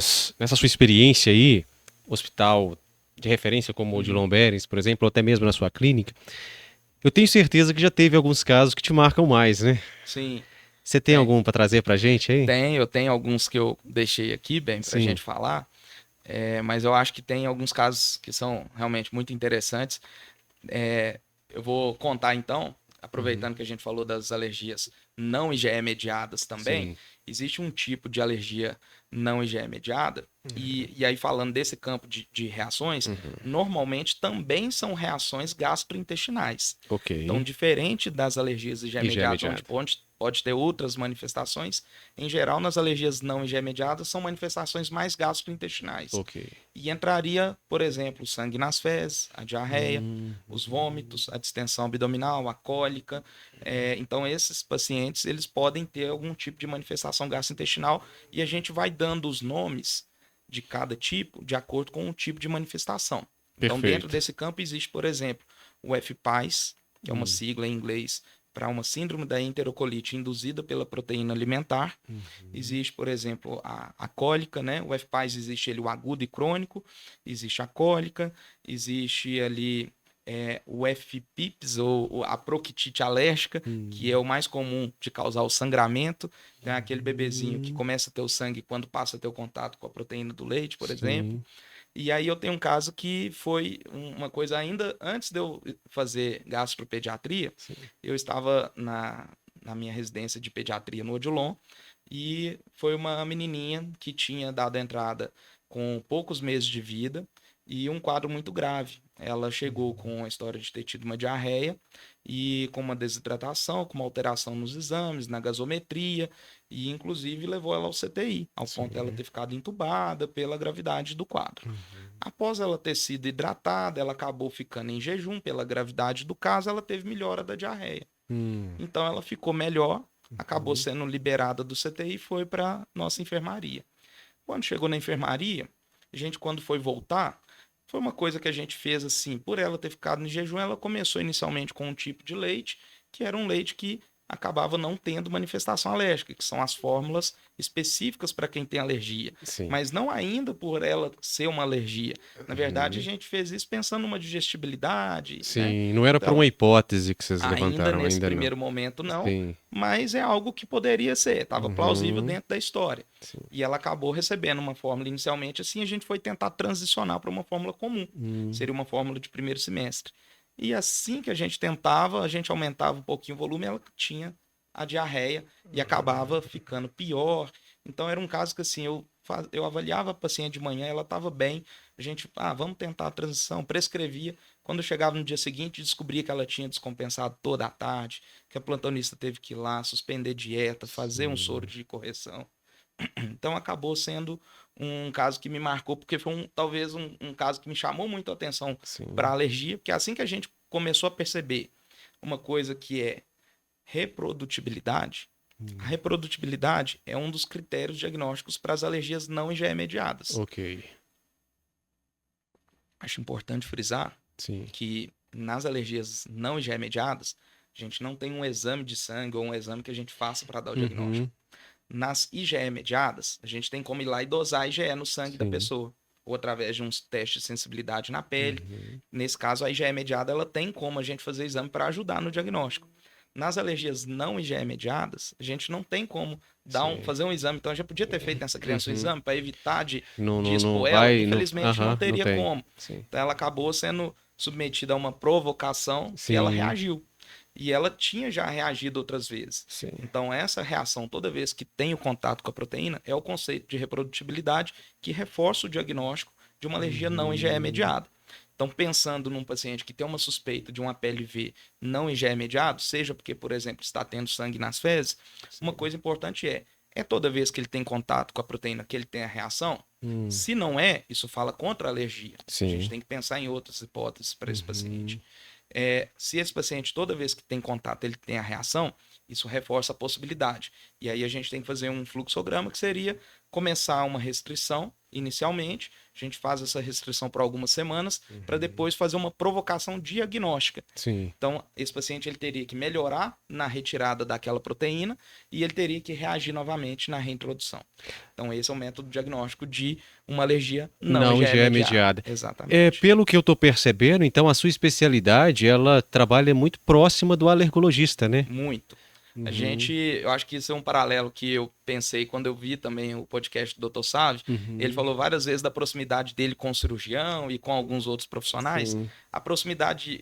experiência aí, hospital de referência como o de Lomberens, por exemplo, ou até mesmo na sua clínica, eu tenho certeza que já teve alguns casos que te marcam mais, né? Sim. Você tem algum para trazer pra gente aí? Eu tenho alguns que eu deixei aqui, bem, pra gente falar, mas eu acho que tem alguns casos que são realmente muito interessantes. Eu vou contar então, aproveitando que a gente falou das alergias não IgE mediadas também, existe um tipo de alergia não IgE mediada, e aí falando desse campo de reações, normalmente também são reações gastrointestinais. Então, diferente das alergias IgE mediadas, onde pode ter outras manifestações. Em geral, nas alergias não IgE mediadas, são manifestações mais gastrointestinais. Ok. E entraria, por exemplo, o sangue nas fezes, a diarreia, os vômitos, a distensão abdominal, a cólica. Então, esses pacientes, eles podem ter algum tipo de manifestação gastrointestinal e a gente vai dando os nomes de cada tipo de acordo com o tipo de manifestação. Então, Perfeito. dentro desse campo existe, por exemplo, o FPAS, que é uma sigla em inglês para uma síndrome da enterocolite induzida pela proteína alimentar. Existe, por exemplo, a cólica, né? O FPAS existe ele, o agudo e crônico, existe a cólica, existe ali o FPIPS, ou a proctite alérgica, que é o mais comum de causar o sangramento. Tem aquele bebezinho que começa a ter o sangue quando passa a ter o contato com a proteína do leite, por exemplo. E aí eu tenho um caso que foi uma coisa ainda antes de eu fazer gastropediatria. Eu estava na minha residência de pediatria no Odilon e foi uma menininha que tinha dado entrada com poucos meses de vida e um quadro muito grave. Ela chegou com a história de ter tido uma diarreia e com uma desidratação, com uma alteração nos exames, na gasometria, e inclusive levou ela ao CTI, ao ponto dela ter ficado entubada pela gravidade do quadro. Após ela ter sido hidratada, ela acabou ficando em jejum pela gravidade do caso, ela teve melhora da diarreia. Então ela ficou melhor, acabou sendo liberada do CTI e foi para nossa enfermaria. Quando chegou na enfermaria, a gente, quando foi voltar, foi uma coisa que a gente fez assim, por ela ter ficado em jejum, ela começou inicialmente com um tipo de leite, que era um leite que acabava não tendo manifestação alérgica, que são as fórmulas específicas para quem tem alergia. Sim. Mas não ainda por ela ser uma alergia. Na verdade, a gente fez isso pensando numa digestibilidade. Sim, né? não era para Então, uma hipótese que vocês ainda levantaram, nesse ainda primeiro não. momento não, Sim. mas é algo que poderia ser, estava plausível dentro da história. Sim. E ela acabou recebendo uma fórmula inicialmente, assim a gente foi tentar transicionar para uma fórmula comum, seria uma fórmula de primeiro semestre. E assim que a gente tentava, a gente aumentava um pouquinho o volume, ela tinha a diarreia e acabava ficando pior. Então era um caso que assim, eu avaliava a paciente de manhã, ela estava bem, a gente, vamos tentar a transição, prescrevia. Quando eu chegava no dia seguinte, descobria que ela tinha descompensado toda a tarde, que a plantonista teve que ir lá, suspender dieta, fazer um soro de correção. Então acabou sendo um caso que me marcou, porque foi talvez um caso que me chamou muito a atenção para a alergia, porque assim que a gente começou a perceber uma coisa que é reprodutibilidade, a reprodutibilidade é um dos critérios diagnósticos para as alergias não IgE mediadas. Ok. Acho importante frisar que nas alergias não IgE mediadas, a gente não tem um exame de sangue ou um exame que a gente faça para dar o diagnóstico. Nas IgE mediadas, a gente tem como ir lá e dosar IgE no sangue da pessoa, ou através de uns testes de sensibilidade na pele. Nesse caso, a IgE mediada ela tem como a gente fazer exame para ajudar no diagnóstico. Nas alergias não IgE mediadas, a gente não tem como fazer um exame. Então, eu já podia ter feito nessa criança um exame para evitar de expor ela. Infelizmente, não teria como. Então, ela acabou sendo submetida a uma provocação que ela reagiu. E ela tinha já reagido outras vezes. Então, essa reação, toda vez que tem o contato com a proteína, é o conceito de reprodutibilidade que reforça o diagnóstico de uma alergia não IgE mediada. Então, pensando num paciente que tem uma suspeita de um APLV não IgE mediado, seja porque, por exemplo, está tendo sangue nas fezes, uma coisa importante é toda vez que ele tem contato com a proteína que ele tem a reação? Se não é, isso fala contra a alergia. A gente tem que pensar em outras hipóteses para esse paciente. Se esse paciente, toda vez que tem contato, ele tem a reação, isso reforça a possibilidade. E aí a gente tem que fazer um fluxograma, que seria começar uma restrição inicialmente, a gente faz essa restrição por algumas semanas, para depois fazer uma provocação diagnóstica. Então, esse paciente ele teria que melhorar na retirada daquela proteína e ele teria que reagir novamente na reintrodução. Então, esse é o método diagnóstico de uma alergia não IgE mediada. Exatamente. Pelo que eu estou percebendo, então, a sua especialidade, ela trabalha muito próxima do alergologista, né? Muito. Eu acho que isso é um paralelo que eu pensei quando eu vi também o podcast do Dr. Sávio. Ele falou várias vezes da proximidade dele com o cirurgião e com alguns outros profissionais. A proximidade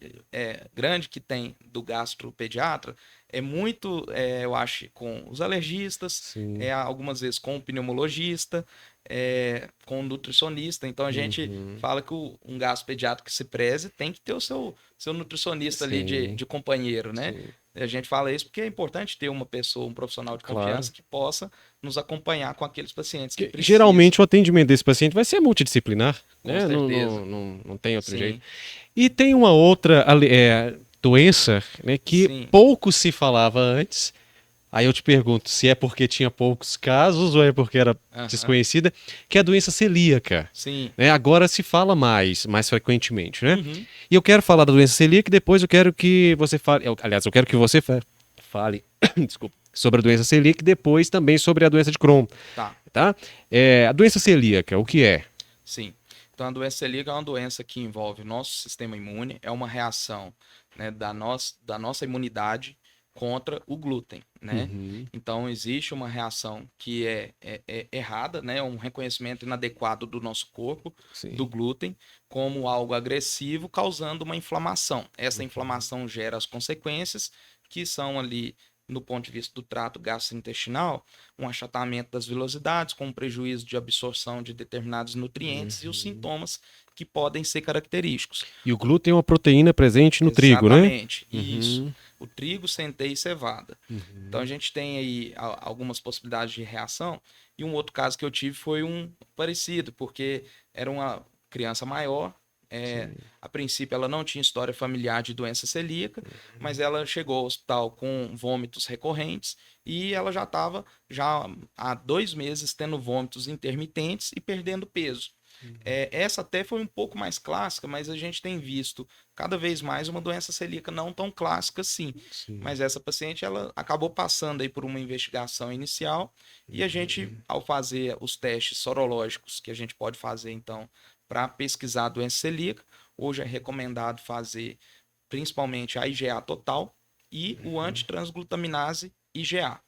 grande que tem do gastropediatra é muito, eu acho, com os alergistas, algumas vezes com o pneumologista, com o nutricionista. Então a gente fala que um gastropediatra que se preze tem que ter o seu nutricionista ali de companheiro, né? A gente fala isso porque é importante ter uma pessoa, um profissional de confiança que possa nos acompanhar com aqueles pacientes que precisam. Geralmente o atendimento desse paciente vai ser multidisciplinar, Com né? certeza. Não tem outro Sim. jeito. E tem uma outra doença, né, que Sim. pouco se falava antes. Aí eu te pergunto se é porque tinha poucos casos ou é porque era desconhecida, que é a doença celíaca. Sim. Né? Agora se fala mais frequentemente, né? Uhum. E eu quero falar da doença celíaca e depois eu quero que você fale, aliás, eu quero que você fale, desculpa, sobre a doença celíaca e depois também sobre a doença de Crohn. Tá? A doença celíaca, o que é? Sim. Então, a doença celíaca é uma doença que envolve o nosso sistema imune, é uma reação, né, da nossa imunidade contra o glúten, né? Então, existe uma reação que é errada, né? Um reconhecimento inadequado do nosso corpo, do glúten, como algo agressivo, causando uma inflamação. Essa inflamação gera as consequências, que são ali, no ponto de vista do trato gastrointestinal, um achatamento das vilosidades, com um prejuízo de absorção de determinados nutrientes e os sintomas que podem ser característicos. E o glúten é uma proteína presente no trigo, né? Exatamente, isso. O trigo, centeio e cevada. Então a gente tem aí algumas possibilidades de reação. E um outro caso que eu tive foi um parecido, porque era uma criança maior. A princípio ela não tinha história familiar de doença celíaca, mas ela chegou ao hospital com vômitos recorrentes e ela já estava há 2 meses tendo vômitos intermitentes e perdendo peso. Essa até foi um pouco mais clássica, mas a gente tem visto cada vez mais uma doença celíaca não tão clássica assim. Mas essa paciente ela acabou passando aí por uma investigação inicial e a gente, ao fazer os testes sorológicos que a gente pode fazer então para pesquisar a doença celíaca, hoje é recomendado fazer principalmente a IgA total e o antitransglutaminase IgA.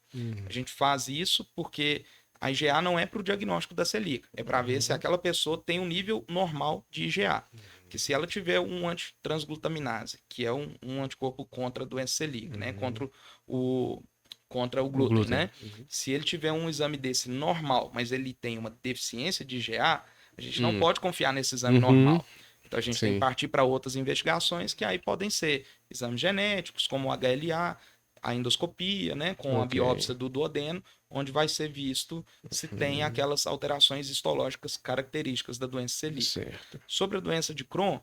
A gente faz isso porque a IgA não é para o diagnóstico da celíaca, é para ver se aquela pessoa tem um nível normal de IgA. Que se ela tiver um antitransglutaminase, que é um anticorpo contra a doença celíaca, né? Contra o glúten, né? Se ele tiver um exame desse normal, mas ele tem uma deficiência de IgA, a gente não pode confiar nesse exame normal. Então a gente tem que partir para outras investigações que aí podem ser exames genéticos, como o HLA, a endoscopia, né, com a biópsia do duodeno, onde vai ser visto se tem aquelas alterações histológicas características da doença celíaca. Sobre a doença de Crohn,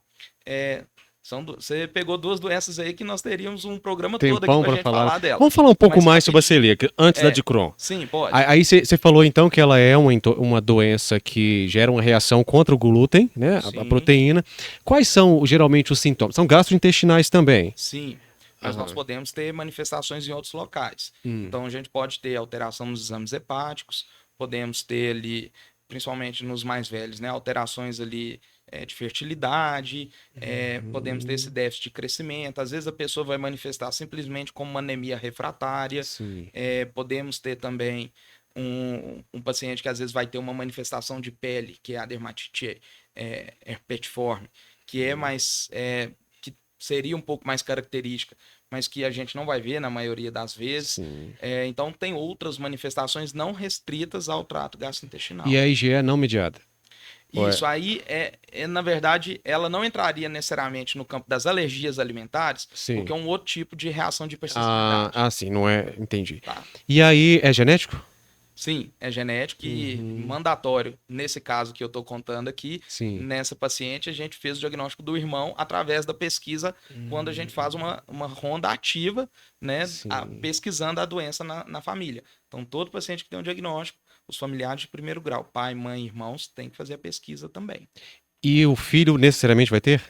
você pegou 2 doenças aí que nós teríamos um programa todo aqui pra gente falar dela. Vamos falar um pouco mais sobre a celíaca, antes da de Crohn. Sim, pode. Aí você falou então que ela é uma doença que gera uma reação contra o glúten, né, a proteína. Quais são geralmente os sintomas? São gastrointestinais também? Sim. Mas nós podemos ter manifestações em outros locais. Então, a gente pode ter alteração nos exames hepáticos, podemos ter ali, principalmente nos mais velhos, né, alterações ali de fertilidade, podemos ter esse déficit de crescimento. Às vezes a pessoa vai manifestar simplesmente como uma anemia refratária. Podemos ter também um paciente que às vezes vai ter uma manifestação de pele, que é a dermatite herpetiforme, que é mais... seria um pouco mais característica, mas que a gente não vai ver na maioria das vezes. Então, tem outras manifestações não restritas ao trato gastrointestinal. E a IgE é não mediada? Isso aí, na verdade, ela não entraria necessariamente no campo das alergias alimentares, porque é um outro tipo de reação de hipersensibilidade. Sim, não é... Entendi. Tá. E aí, é genético? Sim, é genético e mandatório. Nesse caso que eu estou contando aqui, nessa paciente, a gente fez o diagnóstico do irmão através da pesquisa, quando a gente faz uma ronda ativa, né, pesquisando a doença na família. Então, todo paciente que tem um diagnóstico, os familiares de primeiro grau, pai, mãe, irmãos, tem que fazer a pesquisa também. E o filho necessariamente vai ter?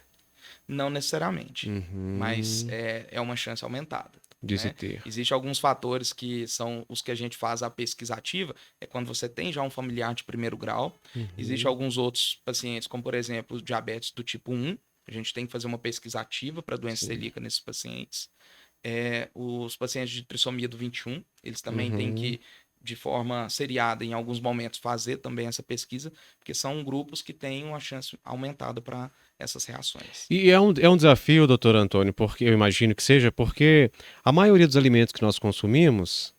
Não necessariamente, mas é uma chance aumentada. De se ter. Existem alguns fatores que são os que a gente faz a pesquisa ativa, é quando você tem já um familiar de primeiro grau. Existem alguns outros pacientes, como por exemplo, diabetes do tipo 1, a gente tem que fazer uma pesquisa ativa para doença celíaca nesses pacientes. Os pacientes de trissomia do 21, eles também têm que, de forma seriada, em alguns momentos, fazer também essa pesquisa, porque são grupos que têm uma chance aumentada para essas reações. E é um desafio, doutor Antônio, porque eu imagino que seja, porque a maioria dos alimentos que nós consumimos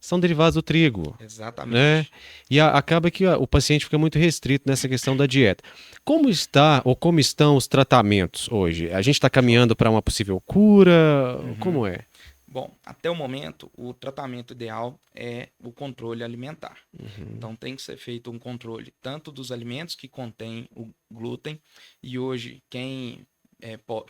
são derivados do trigo. Exatamente. Né? E acaba que o paciente fica muito restrito nessa questão da dieta. Como estão os tratamentos hoje? A gente está caminhando para uma possível cura? Como é? Bom, até o momento, o tratamento ideal é o controle alimentar. Então, tem que ser feito um controle tanto dos alimentos que contêm o glúten, e hoje, quem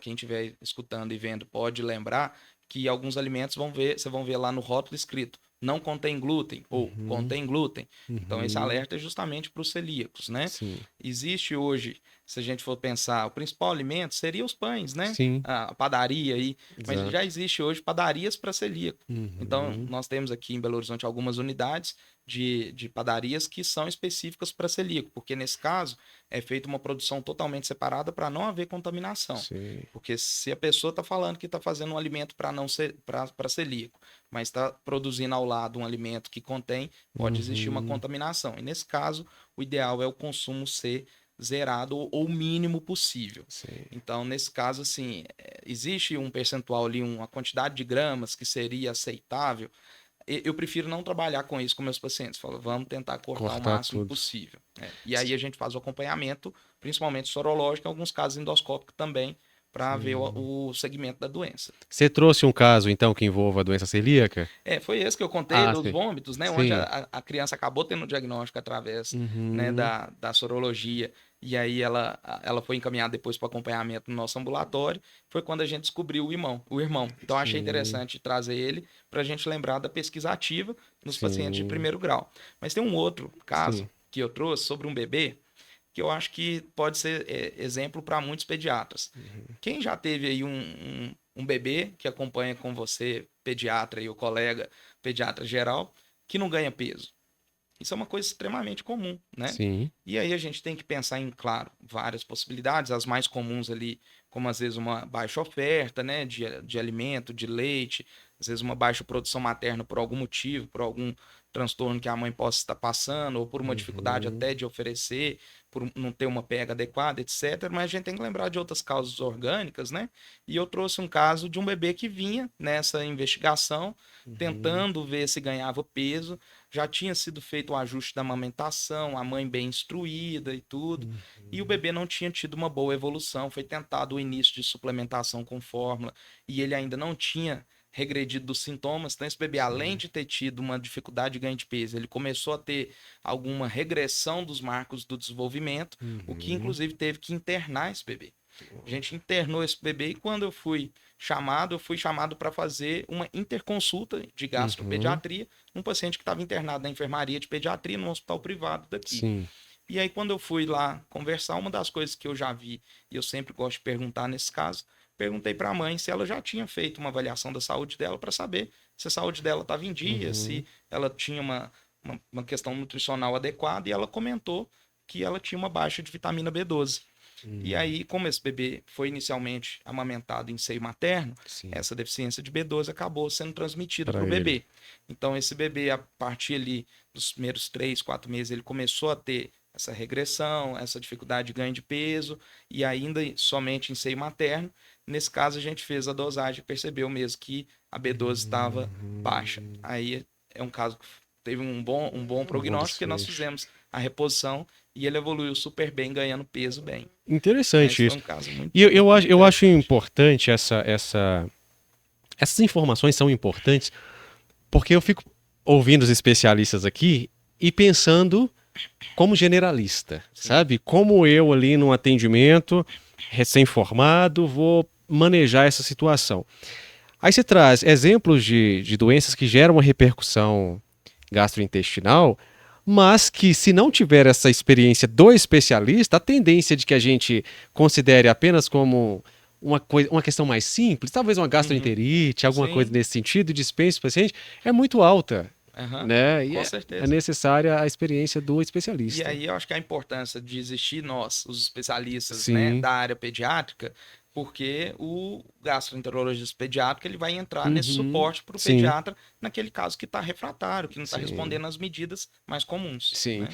estiver escutando e vendo pode lembrar que alguns alimentos vocês vão ver lá no rótulo escrito não contém glúten ou contém glúten. Então, esse alerta é justamente para os celíacos, né? Sim. Existe hoje, se a gente for pensar, o principal alimento seria os pães, né? Sim. A padaria aí. Mas Exato. já existe hoje padarias para celíaco. Então, nós temos aqui em Belo Horizonte algumas unidades de padarias que são específicas para celíaco, porque nesse caso é feita uma produção totalmente separada para não haver contaminação. Sim. Porque se a pessoa está falando que está fazendo um alimento para celíaco, mas está produzindo ao lado um alimento que contém, pode existir uma contaminação. E nesse caso, o ideal é o consumo ser zerado ou o mínimo possível. Sim. Então, nesse caso, assim, existe um percentual ali, uma quantidade de gramas que seria aceitável. Eu prefiro não trabalhar com isso com meus pacientes. Falo, vamos tentar cortar o máximo tudo. possível. E aí a gente faz o acompanhamento, principalmente sorológico, em alguns casos endoscópico também, para ver o segmento da doença. Você trouxe um caso, então, que envolva a doença celíaca? Foi esse que eu contei dos sim. vômitos, né? Sim. Onde a criança acabou tendo o diagnóstico através né, da sorologia. E aí ela foi encaminhada depois para o acompanhamento no nosso ambulatório. Foi quando a gente descobriu o irmão. Então, achei interessante trazer ele para a gente lembrar da pesquisa ativa nos pacientes de primeiro grau. Mas tem um outro caso que eu trouxe sobre um bebê que eu acho que pode ser exemplo para muitos pediatras. Quem já teve aí um bebê que acompanha com você, pediatra e o colega pediatra geral, que não ganha peso? Isso é uma coisa extremamente comum, né? Sim. E aí a gente tem que pensar em, claro, várias possibilidades, as mais comuns ali, como às vezes uma baixa oferta, né, de alimento, de leite, às vezes uma baixa produção materna por algum motivo, por algum transtorno que a mãe possa estar passando, ou por uma dificuldade até de oferecer, por não ter uma pega adequada, etc. Mas a gente tem que lembrar de outras causas orgânicas, né? E eu trouxe um caso de um bebê que vinha nessa investigação, tentando ver se ganhava peso, já tinha sido feito o ajuste da amamentação, a mãe bem instruída e tudo, e o bebê não tinha tido uma boa evolução, foi tentado o início de suplementação com fórmula, e ele ainda não tinha regredido dos sintomas. Então, esse bebê, além de ter tido uma dificuldade de ganho de peso, ele começou a ter alguma regressão dos marcos do desenvolvimento, o que inclusive teve que internar esse bebê. A gente internou esse bebê e quando eu fui chamado para fazer uma interconsulta de gastropediatria num paciente que estava internado na enfermaria de pediatria num hospital privado daqui. Sim. E aí, quando eu fui lá conversar, uma das coisas que eu já vi, e eu sempre gosto de perguntar nesse caso, perguntei para a mãe se ela já tinha feito uma avaliação da saúde dela para saber se a saúde dela estava em dia, se ela tinha uma questão nutricional adequada, e ela comentou que ela tinha uma baixa de vitamina B12. E aí, como esse bebê foi inicialmente amamentado em seio materno, essa deficiência de B12 acabou sendo transmitida para o bebê. Então, esse bebê, a partir ali dos primeiros 3, 4 meses, ele começou a ter essa regressão, essa dificuldade de ganho de peso, e ainda somente em seio materno. Nesse caso, a gente fez a dosagem e percebeu mesmo que a B12 estava baixa. Aí é um caso que teve um bom prognóstico, porque nós fizemos a reposição e ele evoluiu super bem, ganhando peso bem. Interessante isso. Um caso muito E eu acho importante essas informações são importantes, porque eu fico ouvindo os especialistas aqui e pensando como generalista, sabe? Como eu ali no atendimento, recém-formado, vou manejar essa situação. Aí você traz exemplos de doenças que geram uma repercussão gastrointestinal, mas que se não tiver essa experiência do especialista, a tendência de que a gente considere apenas como uma questão mais simples, talvez uma gastroenterite, alguma coisa nesse sentido, e dispense o paciente, é muito alta. Né? Com certeza. É necessária a experiência do especialista. E aí eu acho que a importância de existir nós, os especialistas, né, da área pediátrica, porque o gastroenterologista pediátrico ele vai entrar nesse suporte para o pediatra naquele caso que está refratário, que não está respondendo às medidas mais comuns. Sim. Né?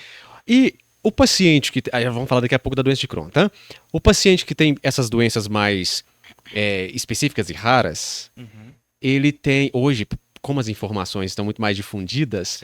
E o paciente que... Aí vamos falar daqui a pouco da doença de Crohn, tá? O paciente que tem essas doenças mais específicas e raras, ele tem... Hoje, como as informações estão muito mais difundidas,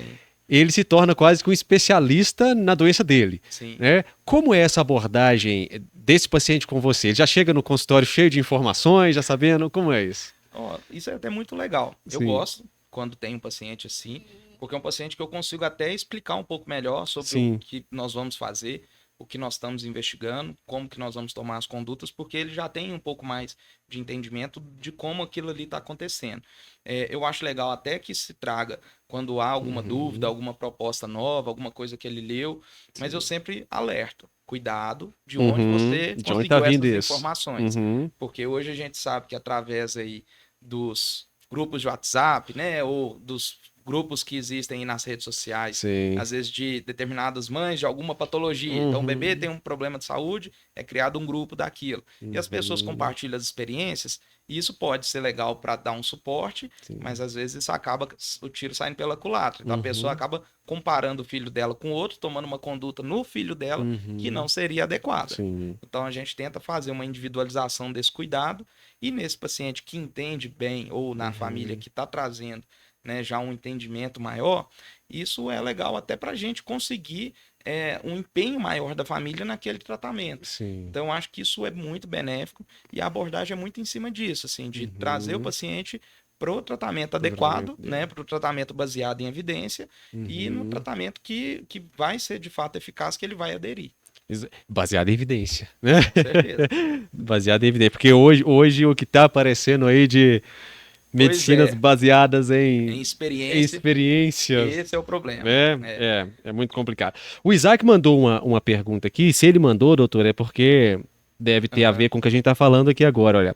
ele se torna quase que um especialista na doença dele. Né? Como é essa abordagem desse paciente com você? Ele já chega no consultório cheio de informações, já sabendo? Como é isso? Ó, isso é até muito legal. Eu Sim. gosto quando tem um paciente assim, porque é um paciente que eu consigo até explicar um pouco melhor sobre o Sim. que nós vamos fazer, o que nós estamos investigando, como que nós vamos tomar as condutas, porque ele já tem um pouco mais de entendimento de como aquilo ali está acontecendo. Eu acho legal até que se traga quando há alguma dúvida, alguma proposta nova, alguma coisa que ele leu, mas eu sempre alerto. Cuidado de onde você De onde tá conseguiu vindo essas isso? informações. Porque hoje a gente sabe que através aí dos grupos de WhatsApp, né, ou dos grupos que existem aí nas redes sociais, Sim. às vezes de determinadas mães de alguma patologia. Então o bebê tem um problema de saúde, é criado um grupo daquilo. E as pessoas compartilham as experiências, e isso pode ser legal para dar um suporte, Sim. mas às vezes isso acaba o tiro saindo pela culatra. Então a pessoa acaba comparando o filho dela com outro, tomando uma conduta no filho dela que não seria adequada. Sim. Então a gente tenta fazer uma individualização desse cuidado e nesse paciente que entende bem ou na família que está trazendo, né, já um entendimento maior, isso é legal até para a gente conseguir um empenho maior da família naquele tratamento. Sim. Então eu acho que isso é muito benéfico e a abordagem é muito em cima disso, assim, de trazer o paciente para o tratamento adequado, né, para o tratamento baseado em evidência e no tratamento que vai ser de fato eficaz, que ele vai aderir. Baseado em evidência, né? Com certeza. Baseado em evidência. Porque hoje o que tá aparecendo aí de Pois medicinas é, baseadas em em experiência, experiências. esse é o problema. É muito complicado. O Isaac mandou uma pergunta aqui. Se ele mandou, doutor, é porque deve ter a ver com o que a gente tá falando aqui agora, olha.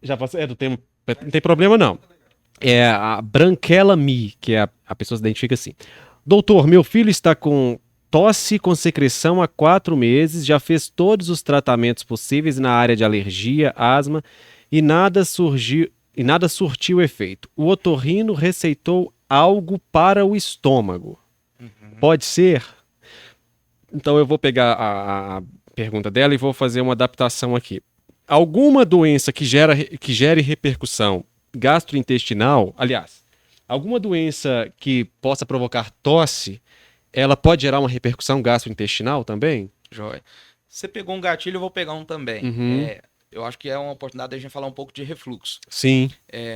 Já passou? Do tempo. Não tem problema, não. É a Branquela Mi, que é a pessoa se identifica assim. Doutor, meu filho está com tosse com secreção há 4 meses, já fez todos os tratamentos possíveis na área de alergia, asma e nada surtiu efeito. O otorrino receitou algo para o estômago. Pode ser? Então eu vou pegar a pergunta dela e vou fazer uma adaptação aqui. Alguma doença que gere repercussão gastrointestinal, aliás, alguma doença que possa provocar tosse, ela pode gerar uma repercussão gastrointestinal também? Joia. Você pegou um gatilho, eu vou pegar um também. Eu acho que é uma oportunidade de a gente falar um pouco de refluxo. Sim.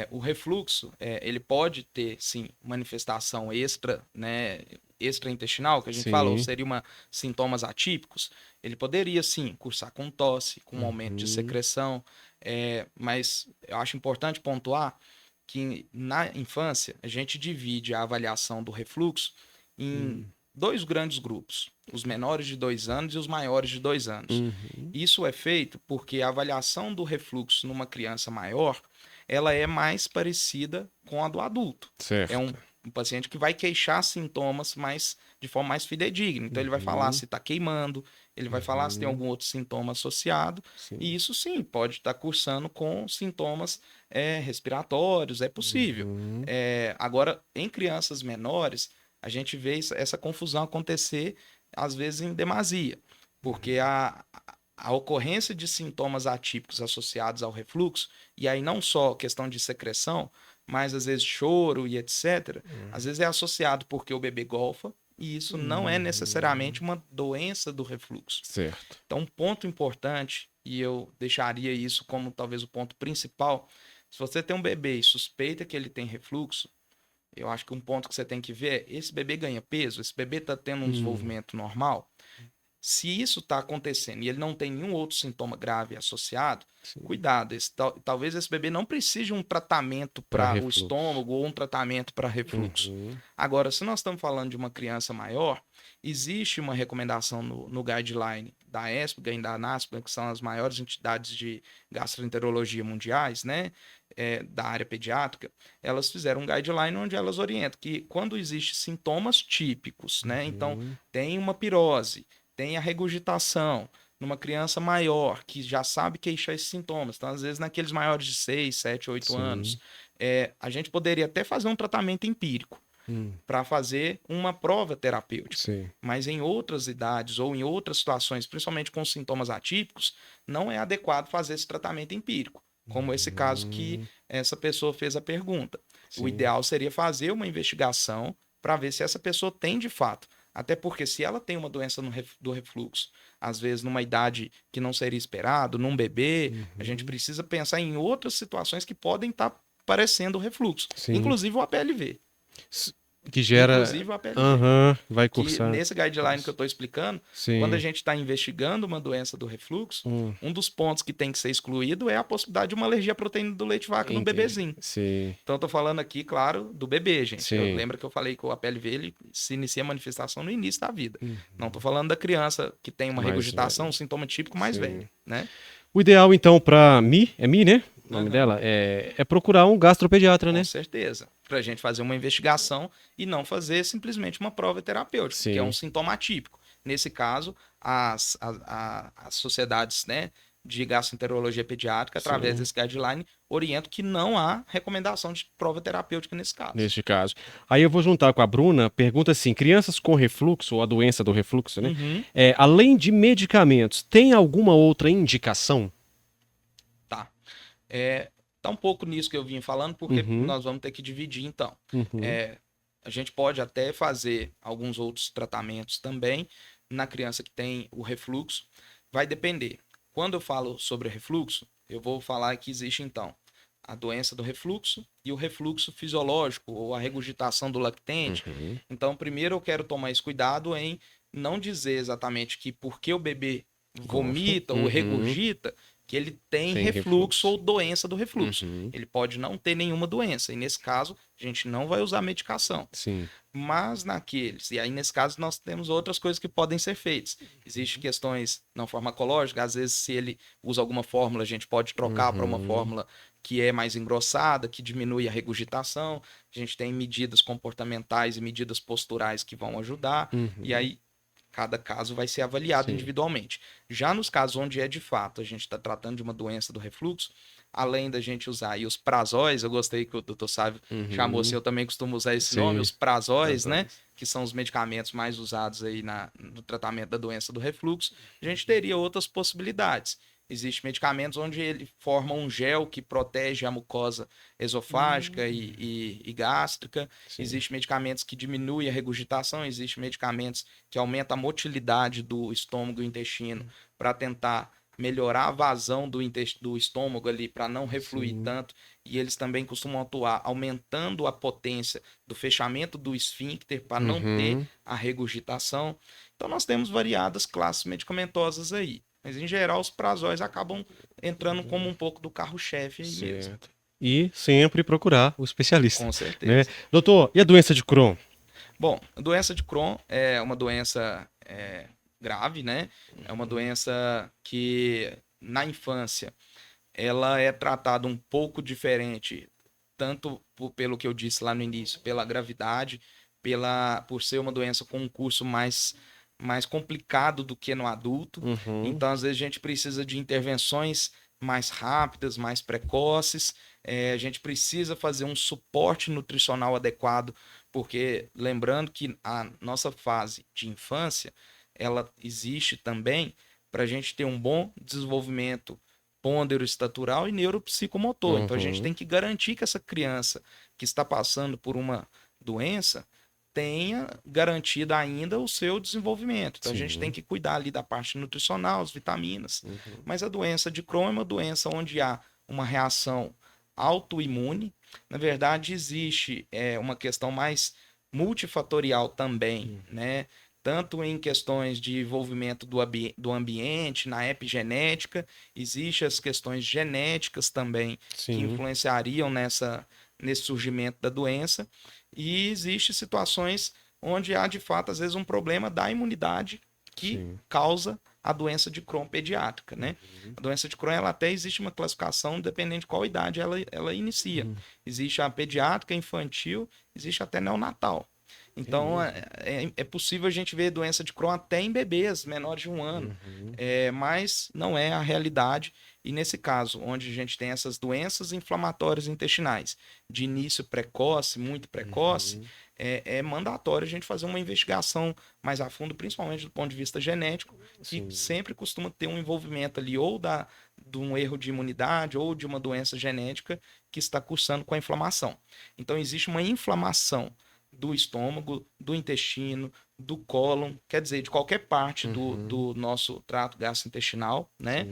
O refluxo, ele pode ter, sim, manifestação extra, né, extraintestinal, que a gente fala, ou seria sintomas atípicos. Ele poderia, sim, cursar com tosse, com um aumento de secreção, mas eu acho importante pontuar que na infância a gente divide a avaliação do refluxo em dois grandes grupos, os menores de 2 anos e os maiores de 2 anos. Isso é feito porque a avaliação do refluxo numa criança maior, ela é mais parecida com a do adulto. Certo. É um paciente que vai queixar sintomas de forma mais fidedigna. Então ele vai falar se está queimando, ele vai falar se tem algum outro sintoma associado, e isso sim pode estar cursando com sintomas respiratórios, é possível. Agora, em crianças menores, a gente vê essa confusão acontecer, às vezes, em demasia, porque a ocorrência de sintomas atípicos associados ao refluxo, e aí não só questão de secreção, mas às vezes choro e etc., às vezes é associado porque o bebê golfa, e isso não é necessariamente uma doença do refluxo. Certo. Então, um ponto importante, e eu deixaria isso como talvez o ponto principal, se você tem um bebê e suspeita que ele tem refluxo, eu acho que um ponto que você tem que ver é, esse bebê ganha peso? Esse bebê está tendo um desenvolvimento normal? Se isso está acontecendo e ele não tem nenhum outro sintoma grave associado, cuidado. Talvez esse bebê não precise de um tratamento para o estômago ou um tratamento para refluxo. Agora, se nós estamos falando de uma criança maior, existe uma recomendação no guideline da ESPGA e da ANASPGA, que são as maiores entidades de gastroenterologia mundiais, né, da área pediátrica. Elas fizeram um guideline onde elas orientam que quando existem sintomas típicos, né, então tem uma pirose, tem a regurgitação numa criança maior que já sabe queixar esses sintomas. Então, às vezes, naqueles maiores de 6, 7, 8 anos, a gente poderia até fazer um tratamento empírico para fazer uma prova terapêutica. Sim. Mas em outras idades ou em outras situações, principalmente com sintomas atípicos, não é adequado fazer esse tratamento empírico, como esse caso que essa pessoa fez a pergunta. O ideal seria fazer uma investigação para ver se essa pessoa tem, de fato, Até porque se ela tem uma doença do refluxo, às vezes numa idade que não seria esperado, num bebê, a gente precisa pensar em outras situações que podem estar parecendo o refluxo, Sim. inclusive o APLV. Que gera. Inclusive o APLV. Vai Que cursar. nesse guideline que eu estou explicando, Sim. quando a gente está investigando uma doença do refluxo, um dos pontos que tem que ser excluído é a possibilidade de uma alergia à proteína do leite vaca no bebezinho. Sim. Então, eu estou falando aqui, claro, do bebê, gente. Sim. Lembra que eu falei que o APLV ele se inicia a manifestação no início da vida. Não estou falando da criança que tem uma regurgitação, um sintoma típico mais velho, né? O ideal, então, para Mi, é Mi, né? O nome dela é procurar um gastropediatra, né? Com certeza. Para a gente fazer uma investigação e não fazer simplesmente uma prova terapêutica, Sim. que é um sintoma atípico. Nesse caso, as sociedades, né, de gastroenterologia pediátrica, através desse guideline, orientam que não há recomendação de prova terapêutica nesse caso. Neste caso. Aí eu vou juntar com a Bruna, pergunta assim, crianças com refluxo, ou a doença do refluxo, né? Além de medicamentos, tem alguma outra indicação? Tá. Tá um pouco nisso que eu vim falando, porque nós vamos ter que dividir, então. A gente pode até fazer alguns outros tratamentos também na criança que tem o refluxo. Vai depender. Quando eu falo sobre refluxo, eu vou falar que existe, então, a doença do refluxo e o refluxo fisiológico, ou a regurgitação do lactente. Então, primeiro eu quero tomar esse cuidado em não dizer exatamente que porque o bebê vomita ou regurgita, que ele tem refluxo ou doença do refluxo. Ele pode não ter nenhuma doença. E nesse caso, a gente não vai usar medicação. Sim. Mas naqueles, e aí nesse caso nós temos outras coisas que podem ser feitas. Existem questões não farmacológicas, às vezes se ele usa alguma fórmula, a gente pode trocar para uma fórmula que é mais engrossada, que diminui a regurgitação. A gente tem medidas comportamentais e medidas posturais que vão ajudar. E aí cada caso vai ser avaliado individualmente. Já nos casos onde é de fato a gente está tratando de uma doença do refluxo, além da gente usar aí os prazóis, eu gostei que o Dr. Sávio chamou assim, eu também costumo usar esse nome, os prazóis, né? Que são os medicamentos mais usados aí no tratamento da doença do refluxo. A gente teria outras possibilidades. Existem medicamentos onde ele forma um gel que protege a mucosa esofágica e gástrica. Existem medicamentos que diminuem a regurgitação. Existem medicamentos que aumentam a motilidade do estômago e intestino para tentar melhorar a vazão do estômago ali, para não refluir tanto. E eles também costumam atuar aumentando a potência do fechamento do esfíncter para não ter a regurgitação. Então, nós temos variadas classes medicamentosas aí. Mas, em geral, os prazóis acabam entrando como um pouco do carro-chefe aí mesmo. E sempre procurar o especialista. Com certeza. Né? Doutor, e a doença de Crohn? Bom, a doença de Crohn é uma doença grave, né? É uma doença que, na infância, ela é tratada um pouco diferente, tanto pelo que eu disse lá no início, pela gravidade, por ser uma doença com um curso mais complicado do que no adulto. Então, às vezes, a gente precisa de intervenções mais rápidas, mais precoces. A gente precisa fazer um suporte nutricional adequado, porque lembrando que a nossa fase de infância, ela existe também para a gente ter um bom desenvolvimento pôndero-estatural e neuropsicomotor. Então, a gente tem que garantir que essa criança que está passando por uma doença tenha garantido ainda o seu desenvolvimento. Então, a gente tem que cuidar ali da parte nutricional, as vitaminas. Mas a doença de Crohn é uma doença onde há uma reação autoimune. Na verdade, existe uma questão mais multifatorial também, né? Tanto em questões de envolvimento do ambiente, na epigenética, existem as questões genéticas também que influenciariam nesse surgimento da doença. E existem situações onde há, de fato, às vezes um problema da imunidade que causa a doença de Crohn pediátrica, né? A doença de Crohn, ela até existe uma classificação dependendo de qual idade ela inicia. Existe a pediátrica, infantil, existe até neonatal. Então, é possível a gente ver doença de Crohn até em bebês menores de 1 ano, mas não é a realidade. E nesse caso, onde a gente tem essas doenças inflamatórias intestinais de início precoce, muito precoce, é mandatório a gente fazer uma investigação mais a fundo, principalmente do ponto de vista genético, que sempre costuma ter um envolvimento ali ou de um erro de imunidade ou de uma doença genética que está cursando com a inflamação. Então, existe uma inflamação do estômago, do intestino, do cólon, quer dizer, de qualquer parte do nosso trato gastrointestinal, né?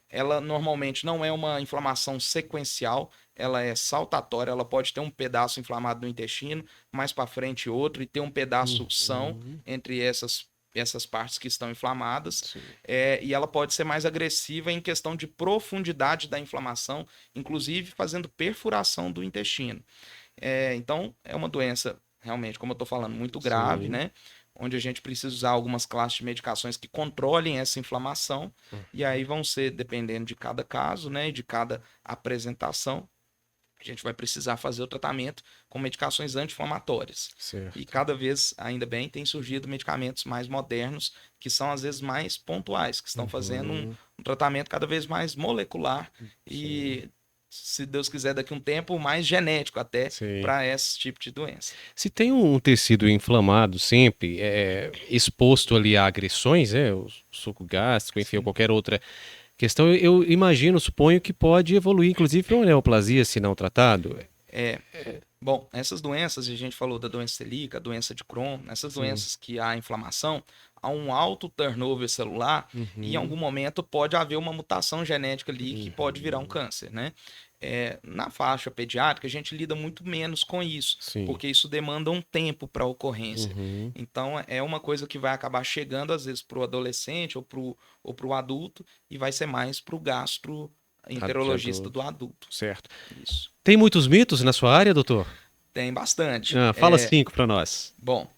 Ela normalmente não é uma inflamação sequencial, ela é saltatória, ela pode ter um pedaço inflamado no intestino, mais para frente outro, e ter um pedaço são entre essas partes que estão inflamadas, e ela pode ser mais agressiva em questão de profundidade da inflamação, inclusive fazendo perfuração do intestino. Então, é uma doença, realmente, como eu estou falando, muito grave, né? Onde a gente precisa usar algumas classes de medicações que controlem essa inflamação, e aí vão ser, dependendo de cada caso, né, e de cada apresentação, a gente vai precisar fazer o tratamento com medicações anti-inflamatórias. E cada vez, ainda bem, tem surgido medicamentos mais modernos, que são às vezes mais pontuais, que estão fazendo um tratamento cada vez mais molecular e, se Deus quiser, daqui a um tempo, mais genético até para esse tipo de doença. Se tem um tecido inflamado sempre, exposto ali a agressões, o suco gástrico, enfim, ou qualquer outra questão, eu imagino, suponho que pode evoluir, inclusive, para uma neoplasia, se não tratado. Bom, essas doenças, a gente falou da doença celíaca, a doença de Crohn, essas doenças que há inflamação, há um alto turnover celular e em algum momento pode haver uma mutação genética ali que pode virar um câncer, né? Na faixa pediátrica, a gente lida muito menos com isso, porque isso demanda um tempo para a ocorrência. Então, é uma coisa que vai acabar chegando, às vezes, para o adolescente ou para o adulto, e vai ser mais para o gastroenterologista do adulto. Certo. Isso. Tem muitos mitos na sua área, doutor? Tem bastante. Fala 5 para nós. Bom,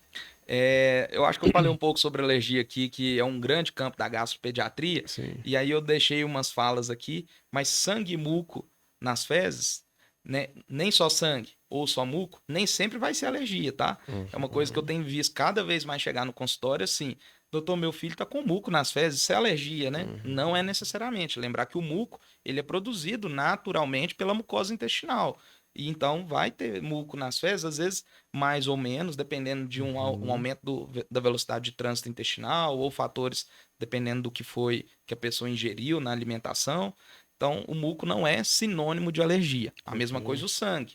eu acho que eu falei um pouco sobre alergia aqui, que é um grande campo da gastropediatria, e aí eu deixei umas falas aqui, mas sangue e muco nas fezes, né, nem só sangue ou só muco, nem sempre vai ser alergia, tá? É uma coisa que eu tenho visto cada vez mais chegar no consultório, assim, doutor, meu filho tá com muco nas fezes, isso é alergia, né? Não é necessariamente. Lembrar que o muco, ele é produzido naturalmente pela mucosa intestinal. E então vai ter muco nas fezes, às vezes mais ou menos, dependendo de um aumento da velocidade de trânsito intestinal ou fatores dependendo do que foi que a pessoa ingeriu na alimentação. Então, o muco não é sinônimo de alergia. A mesma coisa o sangue.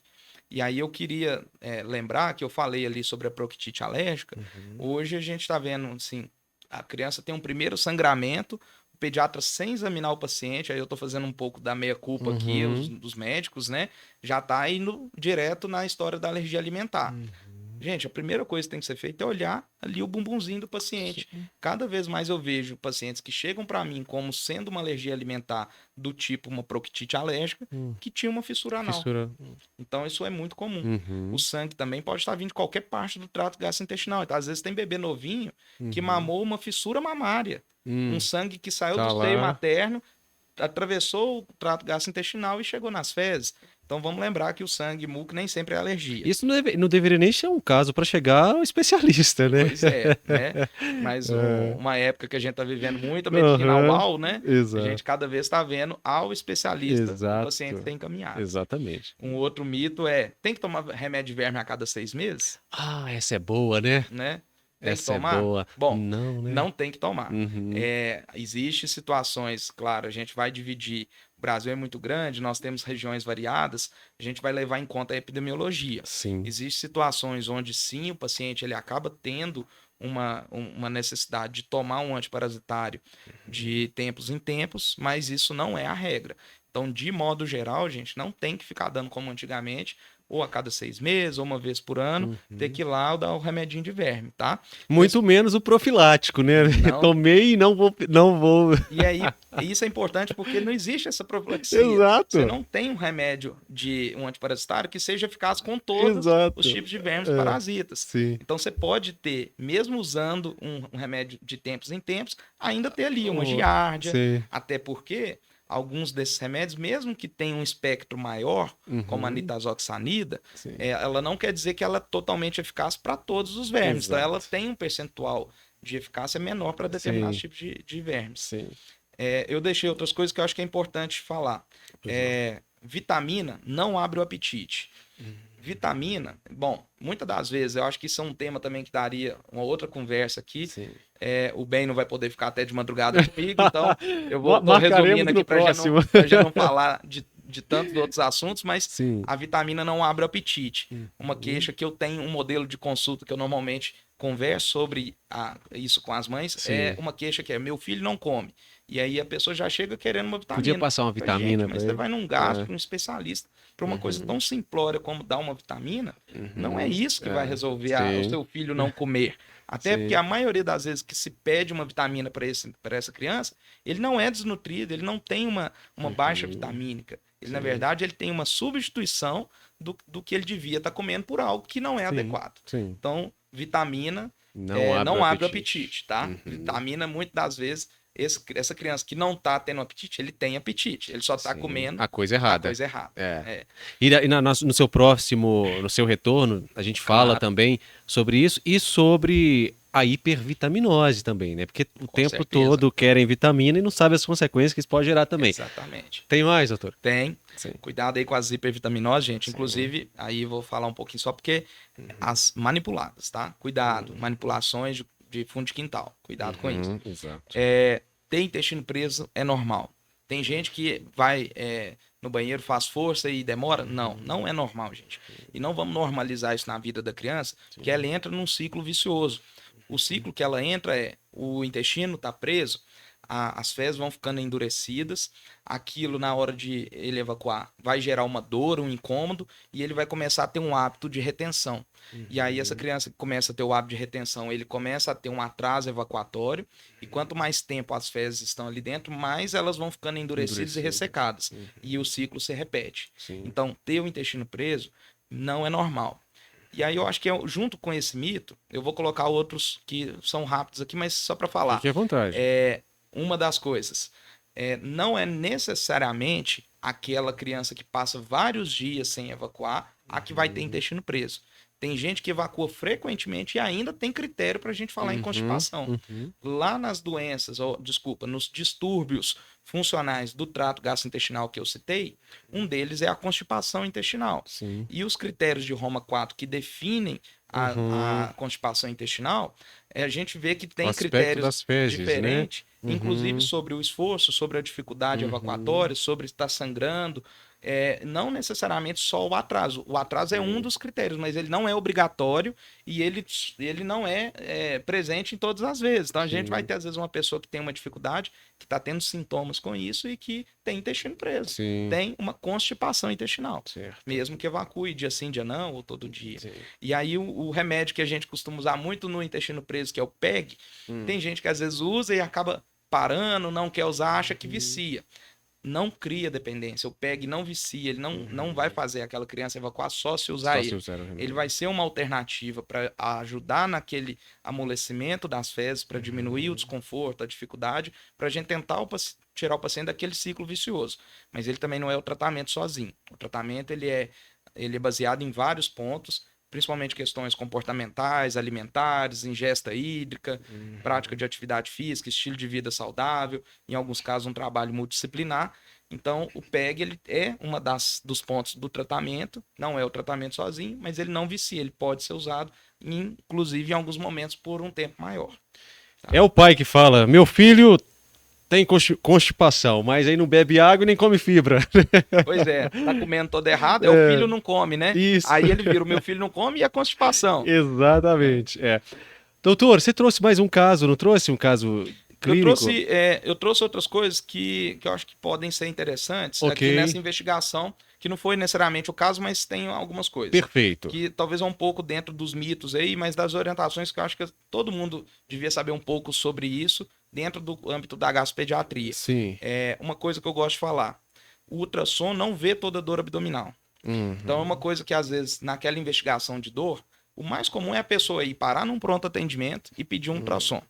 E aí eu queria lembrar que eu falei ali sobre a proctite alérgica. Hoje a gente está vendo, assim, a criança tem um primeiro sangramento, o pediatra sem examinar o paciente, aí eu estou fazendo um pouco da meia-culpa aqui, dos médicos, né? Já está indo direto na história da alergia alimentar. Gente, a primeira coisa que tem que ser feita é olhar ali o bumbumzinho do paciente. Cada vez mais eu vejo pacientes que chegam para mim como sendo uma alergia alimentar do tipo uma proctite alérgica, que tinha uma fissura anal. Então isso é muito comum. O sangue também pode estar vindo de qualquer parte do trato gastrointestinal. Então, às vezes tem bebê novinho que mamou uma fissura mamária. Um sangue que saiu do seio materno, atravessou o trato gastrointestinal e chegou nas fezes. Então vamos lembrar que o sangue e muco nem sempre é alergia. Isso não deveria nem ser um caso para chegar ao especialista, né? Pois é, né? Mas uma época que a gente está vivendo muito a medicina ao, né? Exato. A gente cada vez está vendo ao especialista o paciente ser encaminhado. Exatamente. Um outro mito tem que tomar remédio de verme a cada 6 meses? Essa é boa, né? Tem que tomar? É boa. Bom, não, né? Não tem que tomar. Existem situações, claro, a gente vai dividir. O Brasil é muito grande, nós temos regiões variadas, a gente vai levar em conta a epidemiologia. Existem situações onde sim, o paciente ele acaba tendo uma necessidade de tomar um antiparasitário de tempos em tempos, mas isso não é a regra. Então, de modo geral, gente, não tem que ficar dando como antigamente, ou a cada 6 meses, ou uma vez por ano, ter que ir lá dar o remedinho de verme, tá? Muito menos o profilático, né? Tomei e não vou. E aí, isso é importante porque não existe essa profilaxia. Exato. Você não tem um remédio de um antiparasitário que seja eficaz com todos os tipos de vermes parasitas. Então, você pode ter, mesmo usando um remédio de tempos em tempos, ainda ter ali uma giardia, até porque alguns desses remédios, mesmo que tenham um espectro maior, como a nitazoxanida, ela não quer dizer que ela é totalmente eficaz para todos os vermes. Então, ela tem um percentual de eficácia menor para determinados tipos de vermes. Eu deixei outras coisas que eu acho que é importante falar. Vitamina não abre o apetite. Vitamina, bom, muitas das vezes, eu acho que isso é um tema também que daria uma outra conversa aqui. O Ben não vai poder ficar até de madrugada comigo, então eu vou resumindo aqui para já não falar de de tantos outros assuntos, mas Sim. a vitamina não abre o apetite. Uma queixa que eu tenho, um modelo de consulta que eu normalmente converso sobre isso com as mães, é uma queixa que é: meu filho não come. E aí a pessoa já chega querendo uma vitamina. Podia passar uma vitamina Mas pra você ele. vai num gastro, um especialista, para uma coisa tão simplória como dar uma vitamina, não é isso que vai resolver o seu filho não comer. Até porque a maioria das vezes que se pede uma vitamina para essa criança, ele não é desnutrido, ele não tem uma baixa vitamínica. Ele, na verdade, ele tem uma substituição do que ele devia estar comendo por algo que não é adequado. Então, vitamina não abre o apetite, tá? Vitamina, muitas das vezes, essa criança que não tá tendo apetite, ele tem apetite. Ele só tá comendo a coisa errada. E no seu no seu retorno, a gente fala também sobre isso e sobre a hipervitaminose também, né? Porque o tempo todo querem vitamina e não sabem as consequências que isso pode gerar também. Exatamente. Tem mais, doutor? Tem. Cuidado aí com as hipervitaminoses, gente. Inclusive, aí vou falar um pouquinho só porque as manipuladas, tá? Cuidado. Manipulações de fundo de quintal. Cuidado com isso. Exato. Ter intestino preso é normal. Tem gente que vai no banheiro, faz força e demora. Não é normal, gente. E não vamos normalizar isso na vida da criança, porque ela entra num ciclo vicioso. O ciclo que ela entra o intestino está preso, as fezes vão ficando endurecidas, aquilo na hora de ele evacuar vai gerar uma dor, um incômodo, e ele vai começar a ter um hábito de retenção. E aí essa criança que começa a ter o hábito de retenção, ele começa a ter um atraso evacuatório, e quanto mais tempo as fezes estão ali dentro, mais elas vão ficando endurecidas e ressecadas, e o ciclo se repete. Então, ter o intestino preso não é normal. E aí eu acho que junto com esse mito, eu vou colocar outros que são rápidos aqui, mas só para falar. Fique à vontade. Uma das coisas, não é necessariamente aquela criança que passa vários dias sem evacuar a que vai ter intestino preso. Tem gente que evacua frequentemente e ainda tem critério para a gente falar em constipação. Lá nas doenças, nos distúrbios funcionais do trato gastrointestinal que eu citei, um deles é a constipação intestinal. E os critérios de Roma 4 que definem a constipação intestinal, a gente vê que tem critérios diferentes, né? Inclusive sobre o esforço, sobre a dificuldade evacuatória, sobre estar sangrando. Não necessariamente só o atraso. O atraso é um dos critérios, mas ele não é obrigatório e ele não é presente em todas as vezes. Então a gente vai ter, às vezes, uma pessoa que tem uma dificuldade, que está tendo sintomas com isso e que tem intestino preso. Tem uma constipação intestinal. Mesmo que evacue dia sim, dia não, ou todo dia. E aí o remédio que a gente costuma usar muito no intestino preso, que é o PEG, tem gente que às vezes usa e acaba parando, não quer usar, acha que vicia. Não cria dependência. O PEG não vicia, ele não vai fazer aquela criança evacuar só se usar ele. Ele vai ser uma alternativa para ajudar naquele amolecimento das fezes, para diminuir o desconforto, a dificuldade, para a gente tentar tirar o paciente daquele ciclo vicioso. Mas ele também não é o tratamento sozinho. O tratamento ele é baseado em vários pontos, principalmente questões comportamentais, alimentares, ingesta hídrica, prática de atividade física, estilo de vida saudável, em alguns casos um trabalho multidisciplinar. Então, o PEG ele é uma dos pontos do tratamento, não é o tratamento sozinho, mas ele não vicia, ele pode ser usado, inclusive em alguns momentos, por um tempo maior. Tá? É o pai que fala, meu filho tem constipação, mas aí não bebe água e nem come fibra. Pois tá comendo todo errado, o filho não come, né? Isso. Aí ele vira, o meu filho não come e a constipação. Exatamente, Doutor, você trouxe mais um caso, não trouxe um caso clínico? Eu trouxe outras coisas que eu acho que podem ser interessantes aqui nessa investigação, que não foi necessariamente o caso, mas tem algumas coisas. Perfeito. Que talvez é um pouco dentro dos mitos aí, mas das orientações que eu acho que todo mundo devia saber um pouco sobre isso dentro do âmbito da gastropediatria. Sim. Uma coisa que eu gosto de falar, o ultrassom não vê toda dor abdominal. Então é uma coisa que às vezes naquela investigação de dor, o mais comum é a pessoa ir parar num pronto atendimento e pedir um ultrassom.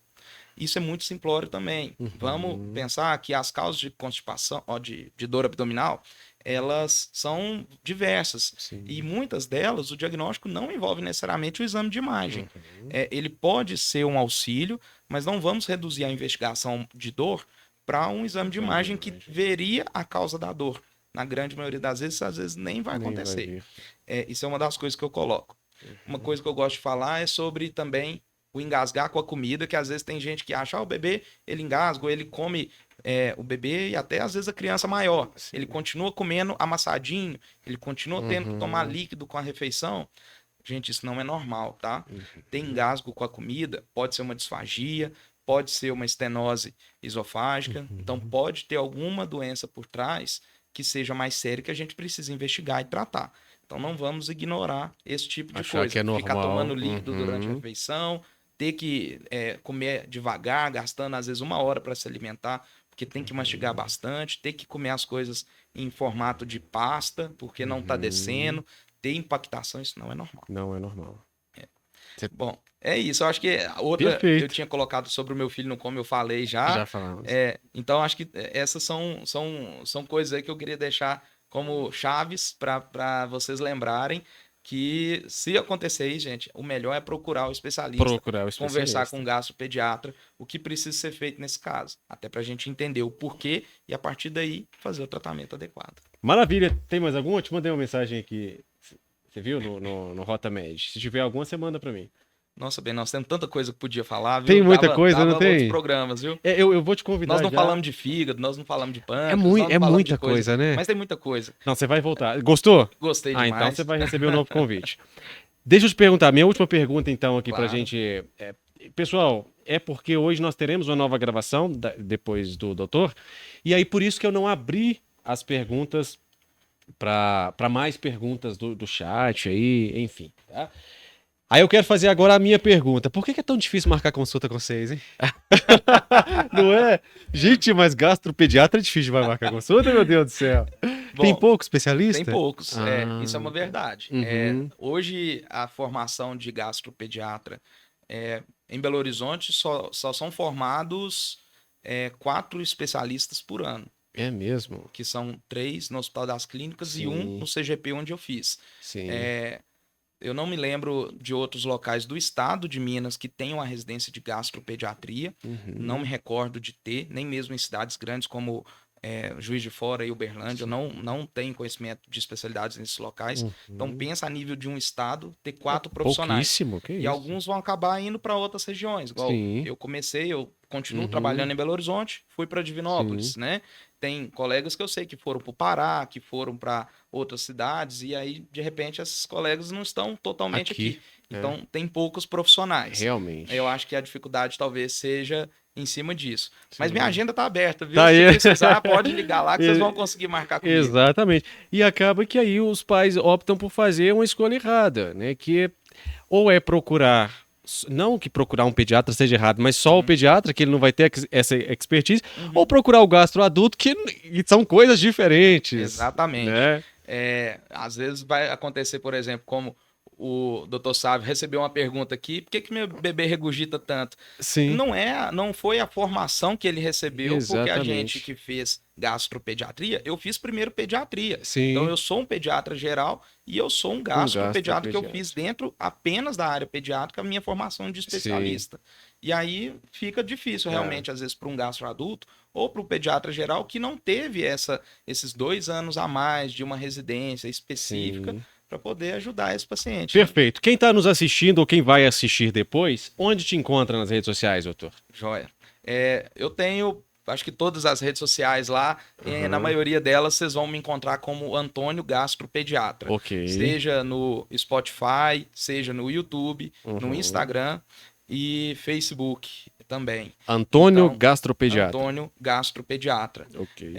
Isso é muito simplório também. Vamos pensar que as causas de constipação, de dor abdominal, elas são diversas. E muitas delas, o diagnóstico não envolve necessariamente o exame de imagem. Ele pode ser um auxílio, mas não vamos reduzir a investigação de dor para um exame de imagem que veria a causa da dor. Na grande maioria das vezes, às vezes nem vai acontecer. Isso é uma das coisas que eu coloco. Uma coisa que eu gosto de falar é sobre também o engasgar com a comida, que às vezes tem gente que acha, o bebê, ele engasga, ou ele come o bebê e até às vezes a criança maior. Sim. Ele continua comendo amassadinho, ele continua tendo que tomar Uhum. líquido com a refeição. Gente, isso não é normal, tá? Uhum. Tem engasgo com a comida, pode ser uma disfagia, pode ser uma estenose esofágica, então pode ter alguma doença por trás que seja mais séria que a gente precisa investigar e tratar. Então não vamos ignorar esse tipo de Achar coisa. que é Ficar normal. tomando líquido durante a Uhum. refeição, ter que comer devagar, gastando às vezes 1 hora para se alimentar, porque tem que mastigar bastante, ter que comer as coisas em formato de pasta, porque não está descendo, ter impactação, isso não é normal. Não é normal. Bom, é isso. Eu acho que a outra eu Perfeito. tinha colocado sobre o meu filho não come, eu falei já. Já falamos. Então, acho que essas são coisas aí que eu queria deixar como chaves para vocês lembrarem que se acontecer aí, gente, o melhor é procurar o especialista, Procurar o conversar especialista. com o gastropediatra, o que precisa ser feito nesse caso, até para a gente entender o porquê e a partir daí fazer o tratamento adequado. Maravilha. Tem mais alguma? Eu te mandei uma mensagem aqui. Você viu no Rota Med? Se tiver alguma, você manda pra mim. Nossa, bem, nós temos tanta coisa que podia falar, viu? Tem muita Dava coisa, não outros tem? programas, viu? Eu vou te convidar Nós não já. falamos de fígado, nós não falamos de pâncreas, nós não É falamos muita de coisa, né? mas tem muita coisa. Não, você vai voltar. Gostou? Gostei Então demais. você vai receber um novo convite. Deixa eu te perguntar, minha última pergunta então aqui pra Claro. gente. Pessoal, é porque hoje nós teremos uma nova gravação depois do doutor, e aí por isso que eu não abri as perguntas para mais perguntas do chat aí, enfim, tá? Aí eu quero fazer agora a minha pergunta. Por que é tão difícil marcar consulta com vocês, hein? Não é? Gente, mas gastropediatra é difícil de marcar consulta, meu Deus do céu. Bom, Tem pouco especialista? Tem poucos, Ah. isso é uma verdade. Uhum. Hoje, a formação de gastropediatra em Belo Horizonte só são formados 4 especialistas por ano, É mesmo? que são 3 no Hospital das Clínicas e Sim. 1 no CGP onde eu fiz. Sim. Eu não me lembro de outros locais do estado de Minas que tenham a residência de gastropediatria. Uhum. Não me recordo de ter, nem mesmo em cidades grandes como Juiz de Fora e Uberlândia. Eu não tenho conhecimento de especialidades nesses locais. Então, pensa a nível de um estado ter 4 profissionais. Pouquíssimo, que E isso? alguns vão acabar indo para outras regiões. Igual Sim. eu comecei, eu continuo Uhum. trabalhando em Belo Horizonte, fui para Divinópolis, né? Tem colegas que eu sei que foram para o Pará, que foram para outras cidades, e aí, de repente, esses colegas não estão totalmente aqui. Então, tem poucos profissionais. Realmente. Eu acho que a dificuldade talvez seja em cima disso. Sim. Mas minha agenda tá aberta, viu? Tá Se aí. precisar, pode ligar lá que vocês vão conseguir marcar comigo. Exatamente. E acaba que aí os pais optam por fazer uma escolha errada, né? Que ou é procurar, não que procurar um pediatra seja errado, mas só o pediatra, que ele não vai ter essa expertise, ou procurar o gastroadulto, que são coisas diferentes. Exatamente. Né? Às vezes vai acontecer, por exemplo, como o Dr. Sávio recebeu uma pergunta aqui, por que meu bebê regurgita tanto? Sim. Não foi a formação que ele recebeu, porque a Exatamente. gente que fez gastropediatria, eu fiz primeiro pediatria. Sim. Então eu sou um pediatra geral e eu sou um gastropediatra que eu fiz dentro apenas da área pediátrica a minha formação de especialista. Sim. E aí fica difícil realmente, às vezes, para um gastroadulto ou para o pediatra geral que não teve esses 2 anos a mais de uma residência específica para poder ajudar esse paciente. Perfeito. Né? Quem está nos assistindo ou quem vai assistir depois, onde te encontra nas redes sociais, doutor? Joia. Eu tenho, acho que todas as redes sociais lá, na maioria delas vocês vão me encontrar como Antônio Gastropediatra. Ok. Seja no Spotify, seja no YouTube, no Instagram e Facebook também. Antônio Gastropediatra. Antônio Gastropediatra. Ok.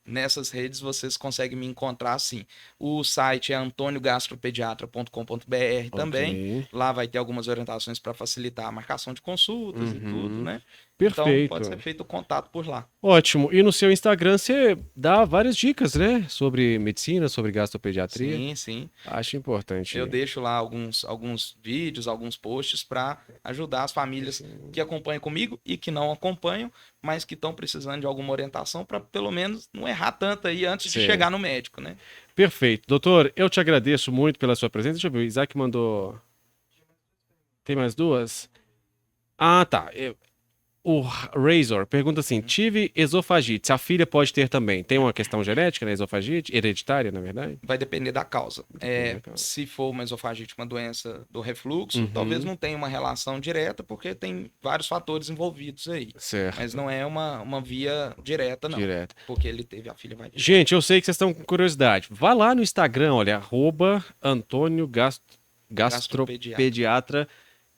Nessas redes vocês conseguem me encontrar assim. O site é antoniogastropediatra.com.br também. Lá vai ter algumas orientações para facilitar a marcação de consultas e tudo, né? Perfeito. Então pode ser feito o contato por lá. Ótimo. E no seu Instagram você dá várias dicas, né? Sobre medicina, sobre gastropediatria. Sim, sim. Acho importante. Eu deixo lá alguns vídeos, alguns posts para ajudar as famílias que acompanham comigo e que não acompanham, mas que estão precisando de alguma orientação para pelo menos não errar tanto aí antes de chegar no médico, né? Perfeito. Doutor, eu te agradeço muito pela sua presença. Deixa eu ver, o Isaac mandou... Tem mais 2? Ah, tá. O Razor pergunta assim: tive esofagite, a filha pode ter também. Tem uma questão genética na esofagite? Hereditária, na verdade? Vai depender da causa. da causa. Se for uma esofagite, uma doença do refluxo, talvez não tenha uma relação direta, porque tem vários fatores envolvidos aí. Certo. Mas não é uma via direta, não. Direto. Porque ele teve a filha vai vir. Gente, eu sei que vocês estão com curiosidade. Vá lá no Instagram, olha, @Antônio Gastropediatra,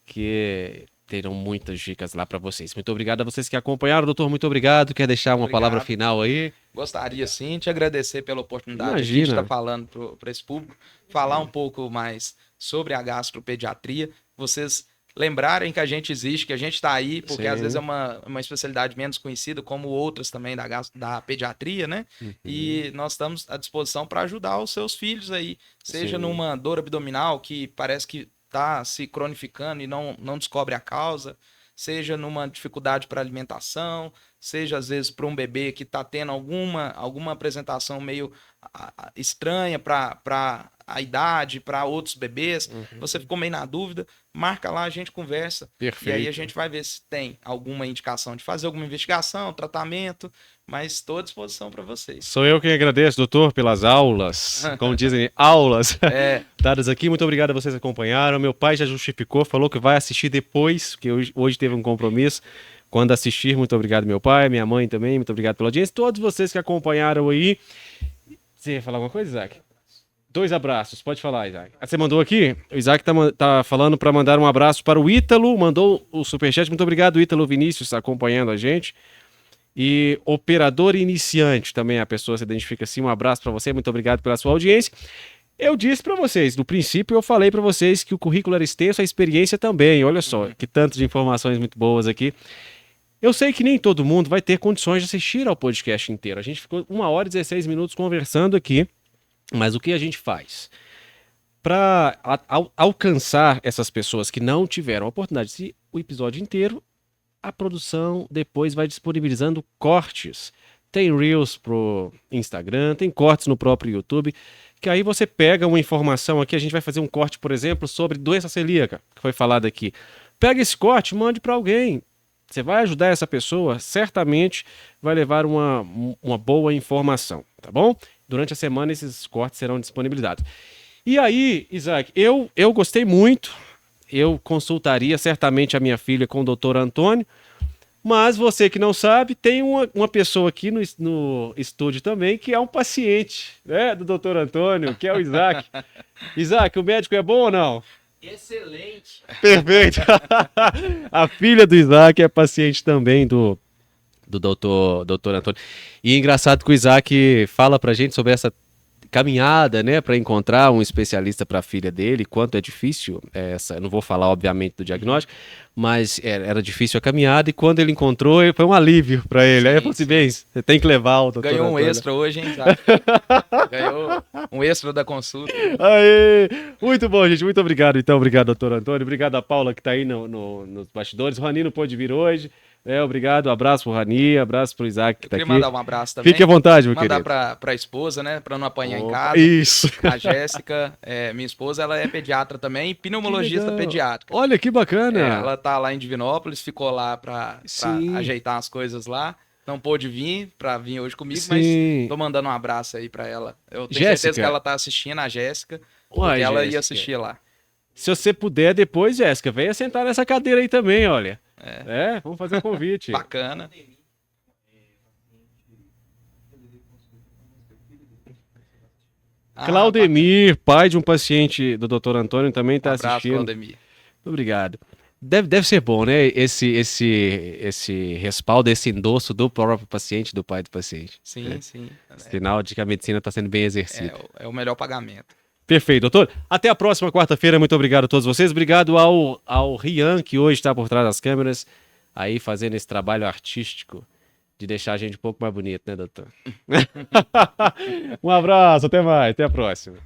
que terão muitas dicas lá para vocês. Muito obrigado a vocês que acompanharam. Doutor, muito obrigado. Quer deixar uma palavra final aí? Gostaria sim de agradecer pela oportunidade de estar falando para esse público, falar um pouco mais sobre a gastropediatria. Vocês lembrarem que a gente existe, que a gente está aí, porque às vezes é uma especialidade menos conhecida, como outras também da pediatria, né? E nós estamos à disposição para ajudar os seus filhos aí, seja numa dor abdominal que parece que está se cronificando e não descobre a causa, seja numa dificuldade para alimentação, seja às vezes para um bebê que está tendo alguma apresentação meio estranha para a idade, para outros bebês, você ficou meio na dúvida, marca lá, a gente conversa. Perfeito. E aí a gente vai ver se tem alguma indicação de fazer alguma investigação, tratamento, mas estou à disposição para vocês. Sou eu quem agradeço, doutor, pelas aulas, como dizem, aulas dadas aqui. Muito obrigado a vocês que acompanharam. Meu pai já justificou, falou que vai assistir depois, que hoje teve um compromisso. Quando assistir, muito obrigado, meu pai, minha mãe também, muito obrigado pela audiência. Todos vocês que acompanharam aí. Você ia falar alguma coisa, Isaac? 2 abraços, pode falar, Isaac. Você mandou aqui? O Isaac tá falando para mandar um abraço para o Ítalo, mandou o superchat. Muito obrigado, Ítalo Vinícius, acompanhando a gente. E operador iniciante, também a pessoa se identifica assim. Um abraço para você, muito obrigado pela sua audiência. Eu disse para vocês, no princípio eu falei para vocês que o currículo era extenso, a experiência também. Olha só, que tanto de informações muito boas aqui. Eu sei que nem todo mundo vai ter condições de assistir ao podcast inteiro. A gente ficou 1 hora e 16 minutos conversando aqui, mas o que a gente faz? Para alcançar essas pessoas que não tiveram a oportunidade de assistir o episódio inteiro, a produção depois vai disponibilizando cortes. Tem Reels pro Instagram, tem cortes no próprio YouTube, que aí você pega uma informação aqui, a gente vai fazer um corte, por exemplo, sobre doença celíaca, que foi falado aqui. Pega esse corte, mande para alguém. Você vai ajudar essa pessoa, certamente vai levar uma boa informação, tá bom? Durante a semana esses cortes serão disponibilizados. E aí, Isaac, eu gostei muito, eu consultaria certamente a minha filha com o doutor Antônio, mas você que não sabe, tem uma pessoa aqui no estúdio também que é um paciente, né, do doutor Antônio, que é o Isaac. Isaac, o médico é bom ou não? Excelente. Perfeito. A filha do Isaac é paciente também do doutor Antônio. E é engraçado que o Isaac fala pra gente sobre essa caminhada, né, para encontrar um especialista para a filha dele, quanto é difícil essa, eu não vou falar obviamente do diagnóstico, mas era difícil a caminhada e quando ele encontrou, foi um alívio para ele. Aí eu falei assim, bem, você tem que levar o doutor Ganhou um Antônio. extra hoje, hein, Isaac? Ganhou um extra da consulta. Aê! Muito bom, gente, muito obrigado então, obrigado doutor Antônio, obrigado a Paula que tá aí nos bastidores, o Rani não pôde vir hoje. Obrigado, abraço pro Rani, abraço pro Isaac que tá aqui. Eu queria mandar um abraço também. Fique à vontade, meu querido. Mandar pra esposa, né, pra não apanhar em casa. Isso. A Jéssica, minha esposa, ela é pediatra também, pneumologista pediátrica. Olha, que bacana. Ela tá lá em Divinópolis, ficou lá pra ajeitar as coisas lá. Não pôde vir pra vir hoje comigo, mas tô mandando um abraço aí pra ela. Eu tenho certeza que ela tá assistindo, a Jéssica, porque ela ia assistir lá. Se você puder depois, Jéssica, venha sentar nessa cadeira aí também, olha. Vamos fazer um convite. Bacana. Claudemir, pai de um paciente do Dr. Antônio, também está assistindo. Claudemir. Muito obrigado. Deve ser bom, né? Esse respaldo, esse endosso do próprio paciente, do pai do paciente. Sim, sim. Sinal de que a medicina está sendo bem exercida. É o melhor pagamento. Perfeito, doutor. Até a próxima quarta-feira. Muito obrigado a todos vocês. Obrigado ao Rian, que hoje está por trás das câmeras, aí fazendo esse trabalho artístico de deixar a gente um pouco mais bonito, né, doutor? Um abraço, até mais, até a próxima.